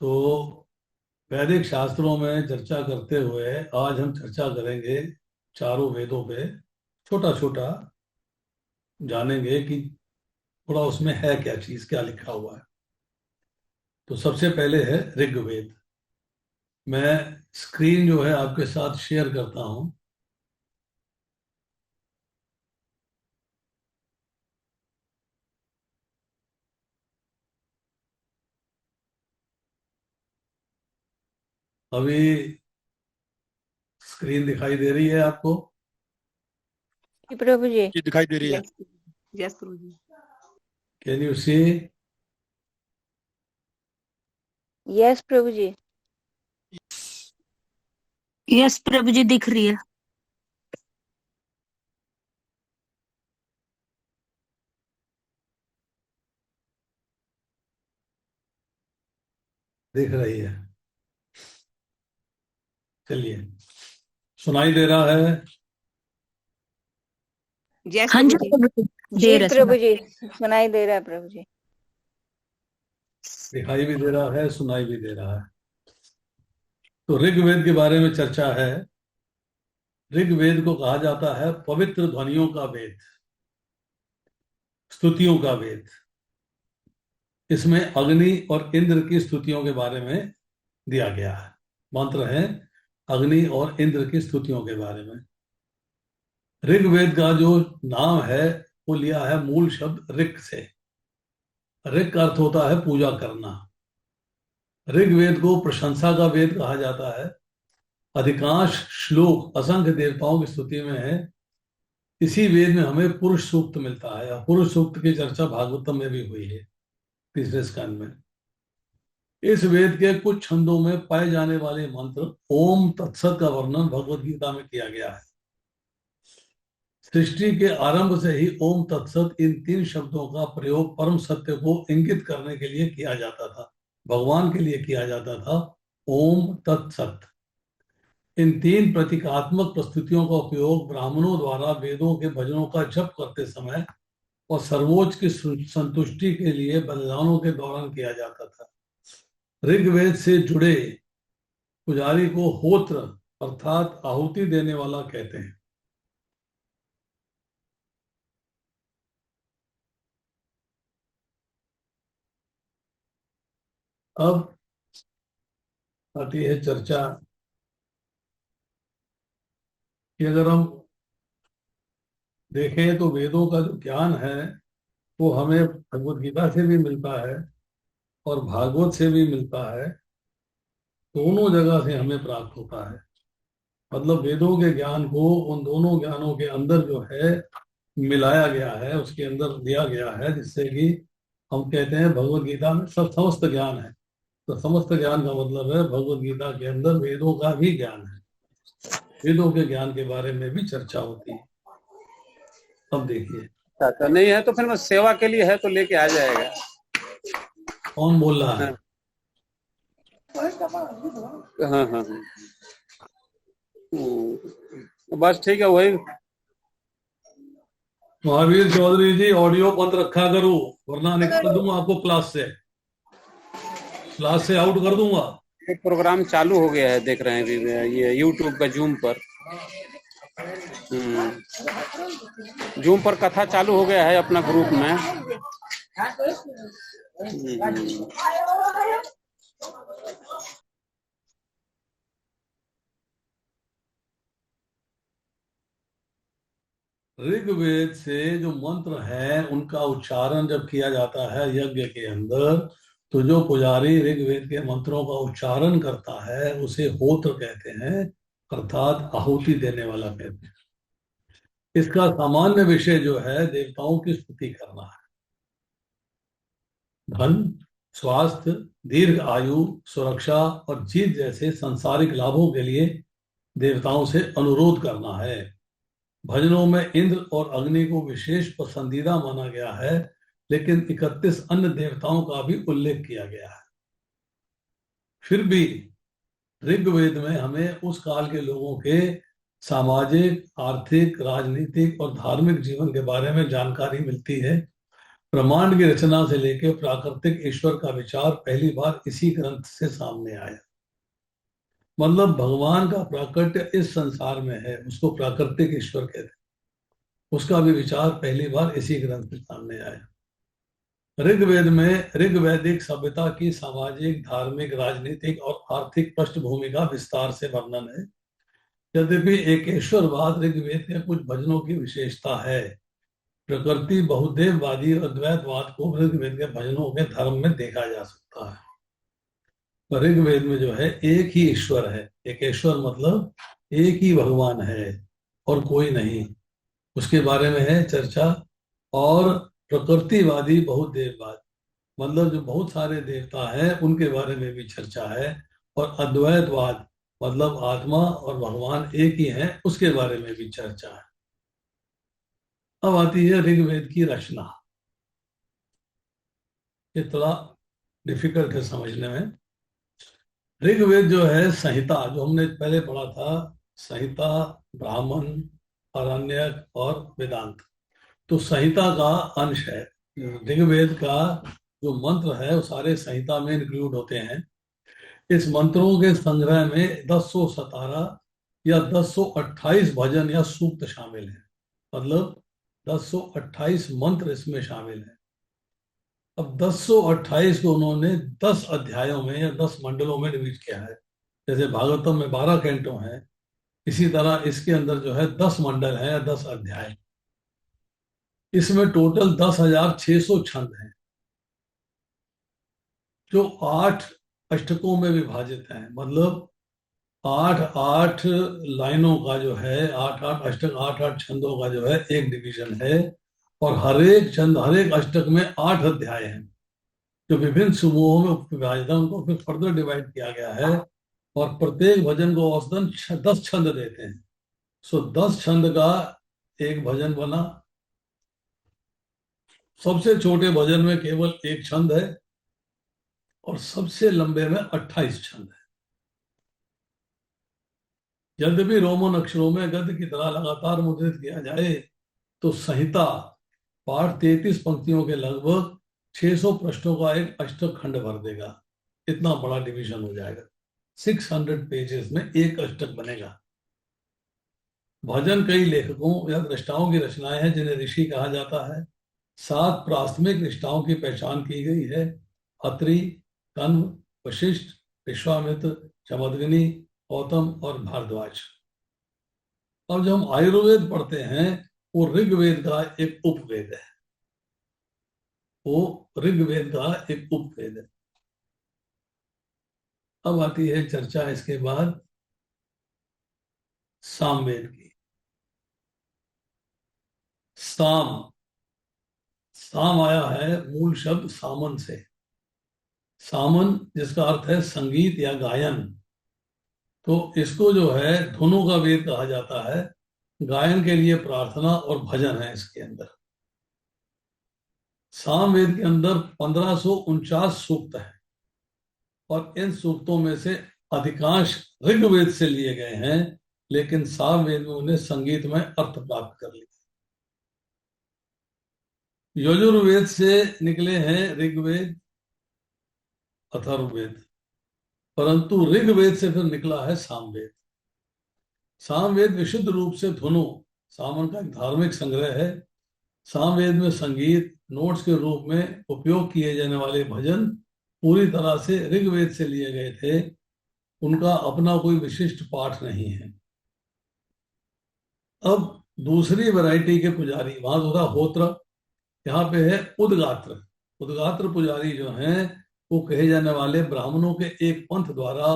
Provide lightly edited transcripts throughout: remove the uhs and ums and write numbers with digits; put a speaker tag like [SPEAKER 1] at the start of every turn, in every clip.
[SPEAKER 1] तो वैदिक शास्त्रों में चर्चा करते हुए आज हम चर्चा करेंगे चारों वेदों पे। छोटा छोटा जानेंगे कि थोड़ा उसमें है क्या चीज, क्या लिखा हुआ है। तो सबसे पहले है ऋग्वेद। मैं स्क्रीन जो है आपके साथ शेयर करता हूं। अभी स्क्रीन दिखाई दे रही है आपको?
[SPEAKER 2] जी प्रभु जी।
[SPEAKER 3] जी दिखाई दे रही है।
[SPEAKER 4] यस यस प्रभु जी।
[SPEAKER 1] Can you see?
[SPEAKER 2] यस प्रभु जी।
[SPEAKER 4] यस प्रभु जी दिख रही है।
[SPEAKER 1] दिख रही है? चलिए, सुनाई दे रहा है?
[SPEAKER 4] यस
[SPEAKER 3] हाँ जी
[SPEAKER 4] प्रभु जी।
[SPEAKER 2] जी
[SPEAKER 4] दे
[SPEAKER 2] प्रभु जी, सुनाई दे रहा है प्रभु जी।
[SPEAKER 1] दिखाई भी दे रहा है, सुनाई भी दे रहा है। तो ऋग्वेद के बारे में चर्चा है। ऋग्वेद को कहा जाता है पवित्र ध्वनियों का वेद, स्तुतियों का वेद। इसमें अग्नि और इंद्र की स्तुतियों के बारे में दिया गया है। मंत्र है अग्नि और इंद्र की स्तुतियों के बारे में। ऋग्वेद का जो नाम है वो लिया है मूल शब्द ऋक से। ऋक का अर्थ होता है पूजा करना। ऋग्वेद को प्रशंसा का वेद कहा जाता है। अधिकांश श्लोक असंख्य देवताओं की स्तुति में है। इसी वेद में हमें पुरुष सूक्त मिलता है। पुरुष सूक्त की चर्चा भागवतम में भी हुई है, तीसरे स्कंद में। इस वेद के कुछ छंदों में पाए जाने वाले मंत्र ओम तत्सत का वर्णन भगवत गीता में किया गया है। सृष्टि के आरंभ से ही ओम तत्सत इन तीन शब्दों का प्रयोग परम सत्य को इंगित करने के लिए किया जाता था, भगवान के लिए किया जाता था। ओम तत्सत। इन तीन प्रतीकात्मक प्रस्तुतियों का उपयोग ब्राह्मणों द्वारा वेदों के भजनों का जप करते समय और सर्वोच्च की संतुष्टि के लिए बलिदानों के दौरान किया जाता था। ऋग्वेद से जुड़े पुजारी को होत्र अर्थात आहुति देने वाला कहते हैं। अब आती है चर्चा कि अगर हम देखें तो वेदों का जो ज्ञान है वो हमें भगवत गीता से भी मिलता है और भागवत से भी मिलता है। दोनों जगह से हमें प्राप्त होता है। मतलब वेदों के ज्ञान को उन दोनों ज्ञानों के अंदर जो है मिलाया गया है, उसके अंदर दिया गया है, जिससे कि हम कहते हैं भगवत गीता में सब समस्त ज्ञान है। तो समस्त ज्ञान का मतलब है भगवत गीता के अंदर वेदों का भी ज्ञान है। वेदों के ज्ञान के बारे में भी चर्चा होती है। अब देखिए,
[SPEAKER 5] अच्छा नहीं है तो फिर मैं सेवा के लिए है तो लेके आ जाएगा।
[SPEAKER 1] कौन बोल रहा है?
[SPEAKER 5] हाँ हाँ हाँ। बस ठीक है वही।
[SPEAKER 1] महावीर चौधरी जी, ऑडियो बंद रखा करो वरना निकाल दूंगा आपको क्लास से आउट कर दूंगा।
[SPEAKER 5] एक प्रोग्राम चालू हो गया है, देख रहे हैं ये यूट्यूब का जूम पर। जूम पर कथा चालू हो गया है अपना ग्रुप में।
[SPEAKER 1] ऋग्वेद से जो मंत्र है उनका उच्चारण जब किया जाता है यज्ञ के अंदर, तो जो पुजारी ऋग्वेद के मंत्रों का उच्चारण करता है उसे होत्र कहते हैं, अर्थात आहुति देने वाला कहते हैं। इसका सामान्य विषय जो है देवताओं की स्तुति करना है। धन, स्वास्थ्य, दीर्घ आयु, सुरक्षा और जीत जैसे सांसारिक लाभों के लिए देवताओं से अनुरोध करना है। भजनों में इंद्र और अग्नि को विशेष पसंदीदा माना गया है, लेकिन 31 अन्य देवताओं का भी उल्लेख किया गया है। फिर भी ऋग्वेद में हमें उस काल के लोगों के सामाजिक, आर्थिक, राजनीतिक और धार्मिक जीवन के बारे में जानकारी मिलती है, ब्रह्मांड की रचना से लेकर प्राकृतिक ईश्वर का विचार पहली बार इसी ग्रंथ से सामने आया। मतलब भगवान का प्राकट्य इस संसार में है, उसको प्राकृतिक ईश्वर कहते हैं। उसका भी विचार पहली बार इसी ग्रंथ से सामने आया। ऋग्वेद में ऋग्वैदिक सभ्यता की सामाजिक, धार्मिक, राजनीतिक और आर्थिक पृष्ठभूमि का विस्तार से वर्णन है। यद्यपि एकेश्वरवाद ऋग्वेद के कुछ भजनों की विशेषता है, प्रकृति बहुदेववादी और द्वैतवाद को ऋग्वेद के भजनों के धर्म में देखा जा सकता है। पर ऋग्वेद में जो है एक ही ईश्वर है। एकेश्वर मतलब एक ही भगवान है और कोई नहीं, उसके बारे में है चर्चा। और प्रकृतिवादी बहुदेववाद मतलब जो बहुत सारे देवता हैं उनके बारे में भी चर्चा है। और अद्वैतवाद मतलब आत्मा और भगवान एक ही हैं, उसके बारे में भी चर्चा है। अब आती है ऋग्वेद की रचना। ये थोड़ा डिफिकल्ट है समझने में। ऋग्वेद जो है संहिता, जो हमने पहले पढ़ा था, संहिता, ब्राह्मण, आरण्यक और वेदांत, तो संहिता का अंश है। ऋग्वेद का जो मंत्र है वो सारे संहिता में इंक्लूड होते हैं। इस मंत्रों के संग्रह में 1017 या 1028 भजन या सूक्त शामिल हैं। मतलब 1028 मंत्र इसमें शामिल हैं। अब 1028 को उन्होंने 10 अध्यायों में या 10 मंडलों में डिवीट किया है। जैसे भागवतम में 12 कैंटो हैं, इसी तरह इसके अंदर जो है 10 मंडल हैं या 10 अध्याय। इसमें टोटल 10,600 छंद हैं जो 8 अष्टकों में विभाजित हैं। मतलब 8-8 लाइनों का जो है 8-8 अष्टक, 8-8 छंदों का जो है एक डिवीजन है। और हर एक छंद, हर एक अष्टक में 8 अध्याय हैं जो विभिन्न समूहों में विभाजित है। उनको फिर फर्दर डिवाइड किया गया है और प्रत्येक भजन को औसतन 10 छंद देते हैं। सो 10 छंद का एक भजन बना। सबसे छोटे भजन में केवल एक छंद है और सबसे लंबे में 28 छंद है। यद्यपि रोमन अक्षरों में गद्य की तरह लगातार मुद्रित किया जाए तो संहिता पाठ 33 पंक्तियों के लगभग 600 पृष्ठों का एक अष्टक खंड भर देगा। इतना बड़ा डिवीजन हो जाएगा। 600 पेजेस में एक अष्टक बनेगा। भजन कई लेखकों या दृष्टाओं की रचनाएं हैं जिन्हें ऋषि कहा जाता है। 7 प्राथमिक निष्ठाओं की पहचान की गई है: अत्रि, कण्व, वशिष्ठ, विश्वामित्र, जमदग्नि, गौतम और भारद्वाज। अब जब हम आयुर्वेद पढ़ते हैं वो ऋग्वेद का एक उपवेद है। वो ऋग्वेद का एक उपवेद है। अब आती है चर्चा इसके बाद सामवेद की। साम, साम आया है मूल शब्द सामन से। सामन जिसका अर्थ है संगीत या गायन, तो इसको जो है धुनों का वेद कहा जाता है। गायन के लिए प्रार्थना और भजन है इसके अंदर। सामवेद के अंदर 1549 सूक्त हैं और इन सूक्तों में से अधिकांश ऋग्वेद से लिए गए हैं, लेकिन सामवेद में उन्हें संगीत में अर्थ प्राप्त कर लिया। यजुर्वेद से निकले हैं ऋग्वेद, अथर्ववेद, परंतु ऋग्वेद से फिर निकला है सामवेद। सामवेद विशुद्ध रूप से धुनों, सामन का एक धार्मिक संग्रह है। सामवेद में संगीत, नोट्स के रूप में उपयोग किए जाने वाले भजन पूरी तरह से ऋग्वेद से लिए गए थे। उनका अपना कोई विशिष्ट पाठ नहीं है। अब दूसरी वैरायटी के पुजारी, वहां होता होत्र, यहाँ पे है उद्गात्र। उद्गात्र पुजारी जो हैं वो कहे जाने वाले ब्राह्मणों के एक पंथ द्वारा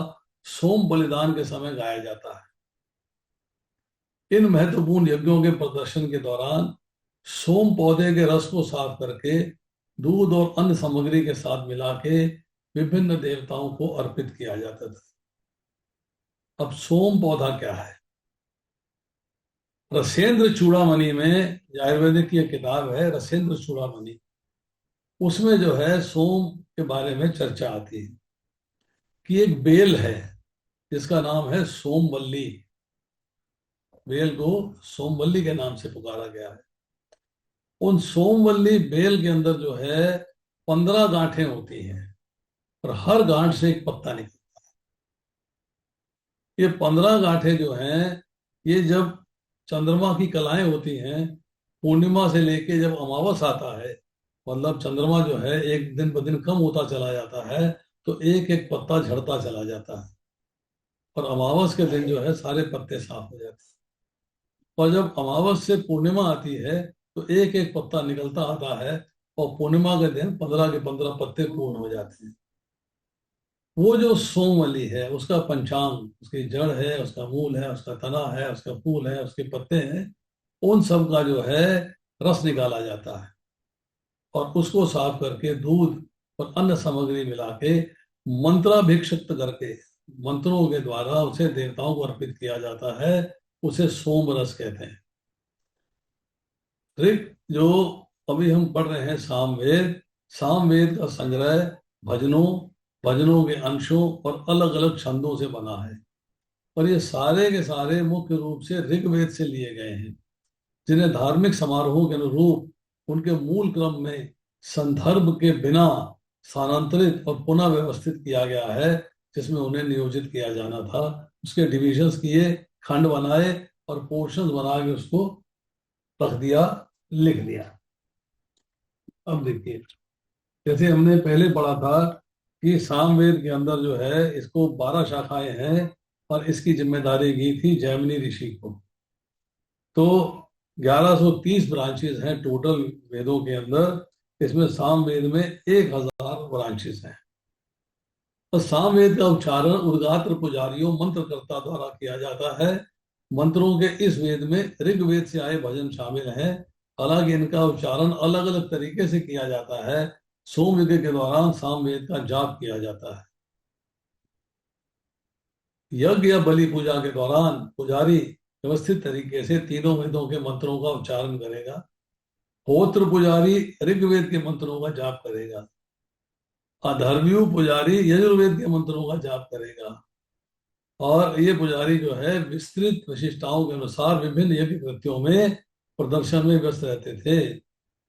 [SPEAKER 1] सोम बलिदान के समय गाया जाता है। इन महत्वपूर्ण यज्ञों के प्रदर्शन के दौरान सोम पौधे के रस को साफ करके दूध और अन्य सामग्री के साथ मिला के विभिन्न देवताओं को अर्पित किया जाता था। अब सोम पौधा क्या है? रसेंद्र चूड़ामणि में, आयुर्वेदिक की किताब है रसेंद्र चूड़ामणि, उसमें जो है सोम के बारे में चर्चा आती है कि एक बेल है जिसका नाम है उन सोमवल्ली बेल के अंदर जो है 15 गांठें होती हैं और हर गांठ से एक पत्ता निकलता है। ये 15 गांठें जो हैं, ये जब चंद्रमा की कलाएं होती हैं, पूर्णिमा से लेके जब अमावस आता है, मतलब चंद्रमा जो है एक दिन ब दिन कम होता चला जाता है, तो एक एक पत्ता झड़ता चला जाता है और अमावस के दिन जो है सारे पत्ते साफ हो जाते हैं। और जब अमावस से पूर्णिमा आती है तो एक एक पत्ता निकलता आता है और पूर्णिमा के दिन 15 के 15 पत्ते पूर्ण हो जाते हैं। वो जो सोमवल्ली है उसका पंचांग, उसकी जड़ है, उसका मूल है, उसका तना है, उसका फूल है, उसके पत्ते हैं, उन सब का जो है रस निकाला जाता है और उसको साफ करके दूध और अन्य सामग्री मिला के मंत्राभिषिक्त करके मंत्रों के द्वारा उसे देवताओं को अर्पित किया जाता है। उसे सोम रस कहते हैं। ऋग जो अभी हम पढ़ रहे हैं सामवेद, सामवेद का संग्रह भजनों, भजनों के अंशों और अलग अलग छंदों से बना है और ये सारे के सारे मुख्य रूप से ऋग्वेद से लिए गए हैं, जिन्हें धार्मिक समारोहों के अनुरूप उनके मूल क्रम में संदर्भ के बिना स्थानांतरित और पुनः व्यवस्थित किया गया है, जिसमें उन्हें नियोजित किया जाना था। उसके डिविजन्स किए, खंड बनाए और पोर्शंस बना के उसको रख दिया, लिख दिया। अब देखिए, जैसे हमने पहले पढ़ा था कि सामवेद के अंदर जो है इसको 12 शाखाएं हैं और इसकी जिम्मेदारी दी थी जैमिनी ऋषि को। तो 1130 ब्रांचेस हैं टोटल वेदों के अंदर। इसमें सामवेद में 1000 ब्रांचेस हैं और सामवेद का उच्चारण उद्गात्र पुजारियों मंत्रकर्ता द्वारा किया जाता है। मंत्रों के इस वेद में ऋग्वेद से आए भजन शामिल हैं, हालांकि इनका उच्चारण अलग अलग तरीके से किया जाता है। सोमयज्ञ के दौरान सामवेद का जाप किया जाता है। यज्ञ या बलि पूजा के दौरान पुजारी व्यवस्थित तरीके से तीनों वेदों के मंत्रों का उच्चारण करेगा। होत्र पुजारी ऋग्वेद के मंत्रों का जाप करेगा, अधर्व्यू पुजारी यजुर्वेद के मंत्रों का जाप करेगा और ये पुजारी जो है विस्तृत विशिष्टताओं के अनुसार विभिन्न यज्ञ कृत्यों में प्रदर्शन में व्यस्त रहते थे।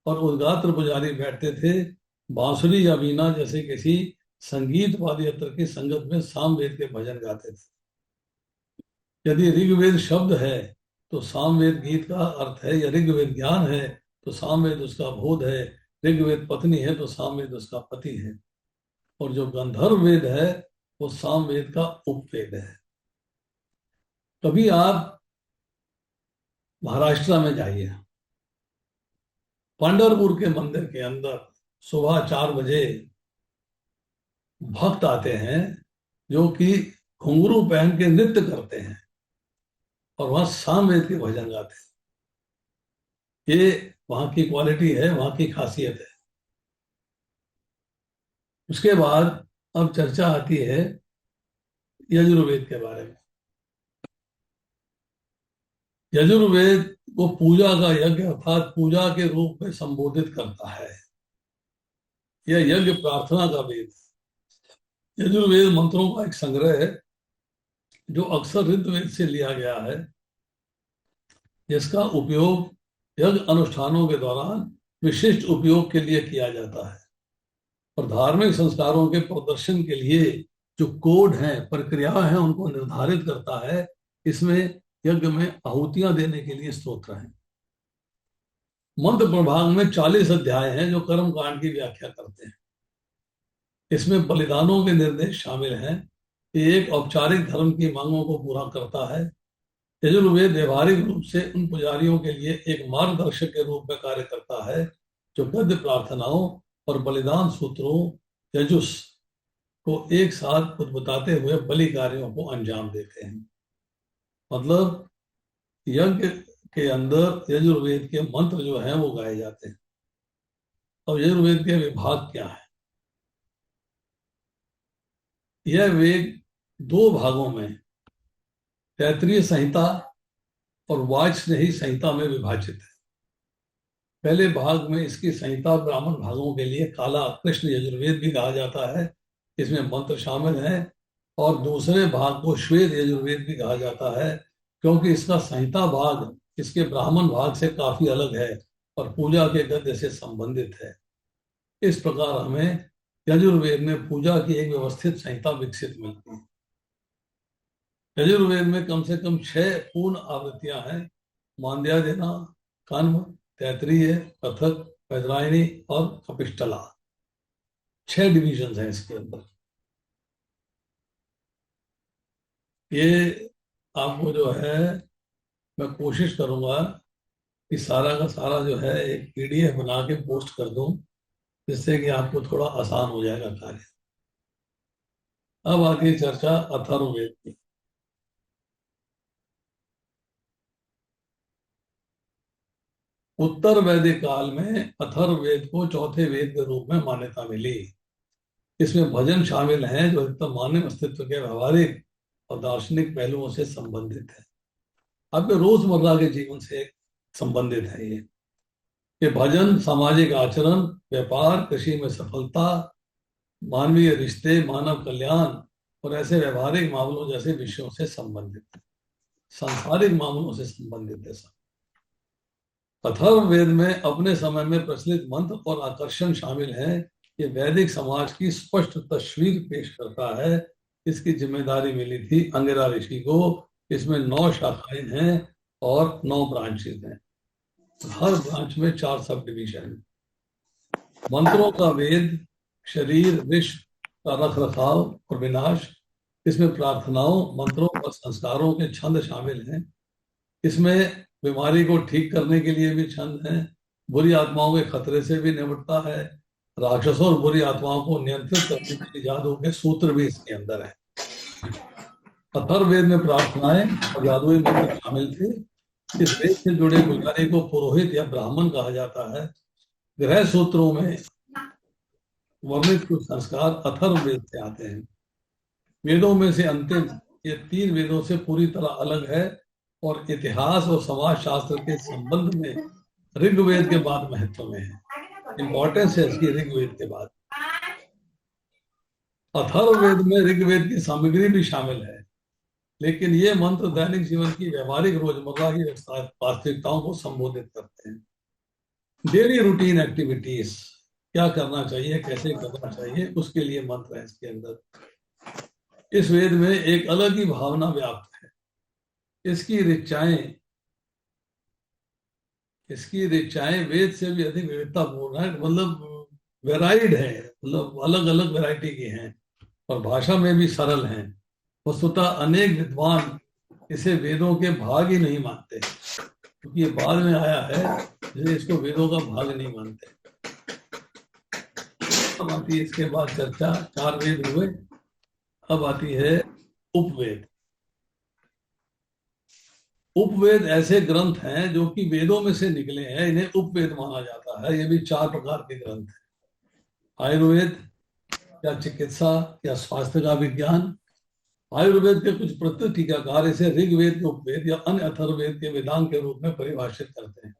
[SPEAKER 1] और उद्गात्र पुजारी बैठते थे बांसुरी या वीणा जैसे किसी संगीत वाद्य यंत्र की संगत में सामवेद के भजन गाते थे। यदि ऋग्वेद शब्द है तो सामवेद गीत का अर्थ है, या ऋग्वेद ज्ञान है तो सामवेद उसका बोध है, ऋग्वेद पत्नी है तो सामवेद उसका पति है, और जो गंधर्व वेद है वो सामवेद का उपवेद है। कभी आप महाराष्ट्र में जाइए, पंढरपुर के मंदिर के अंदर सुबह 4 बजे भक्त आते हैं जो कि घुंघरू पहन के नृत्य करते हैं और वहां सामवेद के भजन गाते हैं। ये वहां की क्वालिटी है, वहां की खासियत है। उसके बाद अब चर्चा आती है यजुर्वेद के बारे में। यजुर्वेद को पूजा का यज्ञ अर्थात पूजा के रूप में संबोधित करता है। यह यज्ञ प्रार्थना का वेद है। यजुर्वेद मंत्रों का एक संग्रह है जो अक्सर ऋग्वेद से लिया गया है, जिसका उपयोग यज्ञ अनुष्ठानों के दौरान विशिष्ट उपयोग के लिए किया जाता है और धार्मिक संस्कारों के प्रदर्शन के लिए जो कोड हैं, प्रक्रियाएं हैं, उनको निर्धारित करता है। इसमें यज्ञ में आहुतियां देने के लिए स्तोत्र हैं। मंत्र प्रभाग में 40 अध्याय हैं जो कर्म कांड की व्याख्या करते हैं। इसमें बलिदानों के निर्देश शामिल हैं। ये एक औपचारिक धर्म की मांगों को पूरा करता है। यजुर्वेद व्यवहारिक रूप से उन पुजारियों के लिए एक मार्गदर्शक के रूप में कार्य करता है जो गद्य प्रार्थनाओं और बलिदान सूत्रों यजुस को एक साथ बताते हुए बलि कार्यों को अंजाम देते हैं। मतलब यज्ञ के अंदर यजुर्वेद के मंत्र जो हैं वो गाए जाते हैं। अब यजुर्वेद के विभाग क्या है? यह वेद 2 भागों में तैत्तिरीय संहिता और वाजस्नेही संहिता में विभाजित है। पहले भाग में इसकी संहिता ब्राह्मण भागों के लिए काला कृष्ण यजुर्वेद भी कहा जाता है, इसमें मंत्र शामिल हैं। और दूसरे भाग को श्वेत यजुर्वेद भी कहा जाता है क्योंकि इसका संहिता भाग इसके ब्राह्मण भाग से काफी अलग है। और पूजा के गद्य से संबंधित है। इस प्रकार हमें यजुर्वेद में पूजा की एक व्यवस्थित संहिता विकसित मिलती है। यजुर्वेद में कम से कम 6 पूर्ण आवृत्तियां हैं: मांद्यायना, कण्व, तैत्तिरीय, कथक, वज्रायणी और कपिष्टला। 6 डिविजन हैं इसके अंदर। ये आपको जो है मैं कोशिश करूंगा कि सारा का सारा जो है एक पीडीएफ बना के पोस्ट कर दूं, जिससे कि आपको थोड़ा आसान हो जाएगा कार्य। अब आगे चर्चा अथर्ववेद की। उत्तर वैदिक काल में अथर्ववेद को चौथे वेद के रूप में मान्यता मिली। इसमें भजन शामिल हैं जो अधिकतर मानव अस्तित्व के व्यवहारिक और दार्शनिक पहलुओं से संबंधित है। आपके रोजमर्रा के जीवन से संबंधित है। ये भजन सामाजिक आचरण, व्यापार, कृषि में सफलता, मानवीय रिश्ते, मानव कल्याण और ऐसे व्यवहारिक मामलों जैसे विषयों से संबंधित है, सांसारिक मामलों से संबंधित है। अथर्ववेद में अपने समय में प्रचलित मंत्र और आकर्षण शामिल हैं। ये वैदिक समाज की स्पष्ट तस्वीर पेश करता है। इसकी जिम्मेदारी मिली थी अंगिरा ऋषि को। इसमें 9 शाखाएं हैं और 9 ब्रांचेज हैं। हर ब्रांच में 4 सब डिवीजन है। मंत्रों का वेद, शरीर, विश्व का रख रखाव और विनाश। इसमें प्रार्थनाओं, मंत्रों और संस्कारों के छंद शामिल हैं। इसमें बीमारी को ठीक करने के लिए भी छंद हैं। बुरी आत्माओं के खतरे से भी निपटता है। राक्षसों और बुरी आत्माओं को नियंत्रित करने के जादू के सूत्र भी इसके अंदर है। अथर्ववेद में प्रार्थनाएं और जादुई मंत्र शामिल थे। इस वेद से जुड़े पुजारी को पुरोहित या ब्राह्मण कहा जाता है। ग्रह सूत्रों में वर्णित कुछ संस्कार अथर्ववेद से आते हैं। वेदों में से अंतिम ये 3 वेदों से पूरी तरह अलग है और इतिहास और समाज शास्त्र के संबंध में ऋग्वेद के बाद महत्व में है। इंपॉर्टेंस है इसकी ऋग्वेद के बाद। अथर्ववेद में ऋग्वेद की सामग्री भी शामिल है, लेकिन ये मंत्र दैनिक जीवन की व्यवहारिक रोजमर्रा की वास्तविकताओं को संबोधित करते हैं। डेली रूटीन एक्टिविटीज, क्या करना चाहिए, कैसे करना चाहिए, उसके लिए मंत्र है इसके अंदर। इस वेद में एक अलग ही भावना व्याप्त है। इसकी ऋचाएं वेद से भी अधिक विविधतापूर्ण है, मतलब वेराइड है, मतलब अलग अलग वैरायटी की हैं और भाषा में भी सरल हैं। वस्तुतः अनेक विद्वान इसे वेदों के भाग ही नहीं मानते, क्योंकि ये बाद में आया है, इसलिए इसको वेदों का भाग नहीं मानते। अब आती है इसके बाद चर्चा, 4 वेद हुए। अब आती है उपवेद। उपवेद ऐसे ग्रंथ हैं जो कि वेदों में से निकले हैं, इन्हें उपवेद माना जाता है। ये भी 4 प्रकार के ग्रंथ हैं: आयुर्वेद या चिकित्सा या स्वास्थ्य का विज्ञान। आयुर्वेद के कुछ प्रसिद्ध टीकाकार इसे ऋग्वेद के उपवेद या अन्य अथर्ववेद के वेदांग के रूप में परिभाषित करते हैं।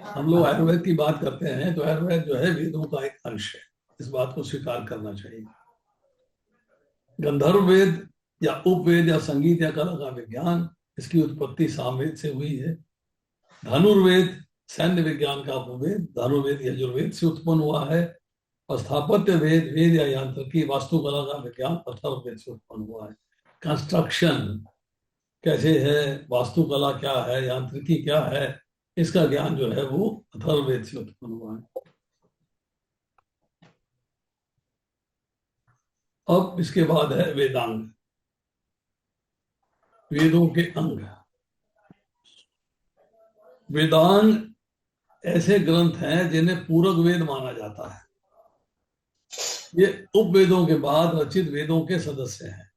[SPEAKER 1] हम लोग आयुर्वेद की बात करते हैं तो आयुर्वेद जो है वेदों का एक अंश है, इस बात को स्वीकार करना चाहिए। गंधर्व वेद या उपवेद या संगीत या कला का विज्ञान, इसकी उत्पत्ति सामवेद से हुई है। धनुर्वेद सैन्य विज्ञान का उपवेद, धनुर्वेद यजुर्वेद से उत्पन्न हुआ है। और स्थापत्य वेद, वेद या यांत्रिकी, वास्तुकला का विज्ञान अथर्ववेद से उत्पन्न हुआ है। कंस्ट्रक्शन कैसे है, वास्तुकला क्या है, यांत्रिकी क्या है, इसका ज्ञान जो है वो अथर्ववेद से उत्पन्न हुआ है। अब इसके बाद है वेदांग, वेदों के अंग। वेदांग ऐसे ग्रंथ हैं जिन्हें पूरक वेद माना जाता है। ये उपवेदों के बाद रचित वेदों के सदस्य हैं।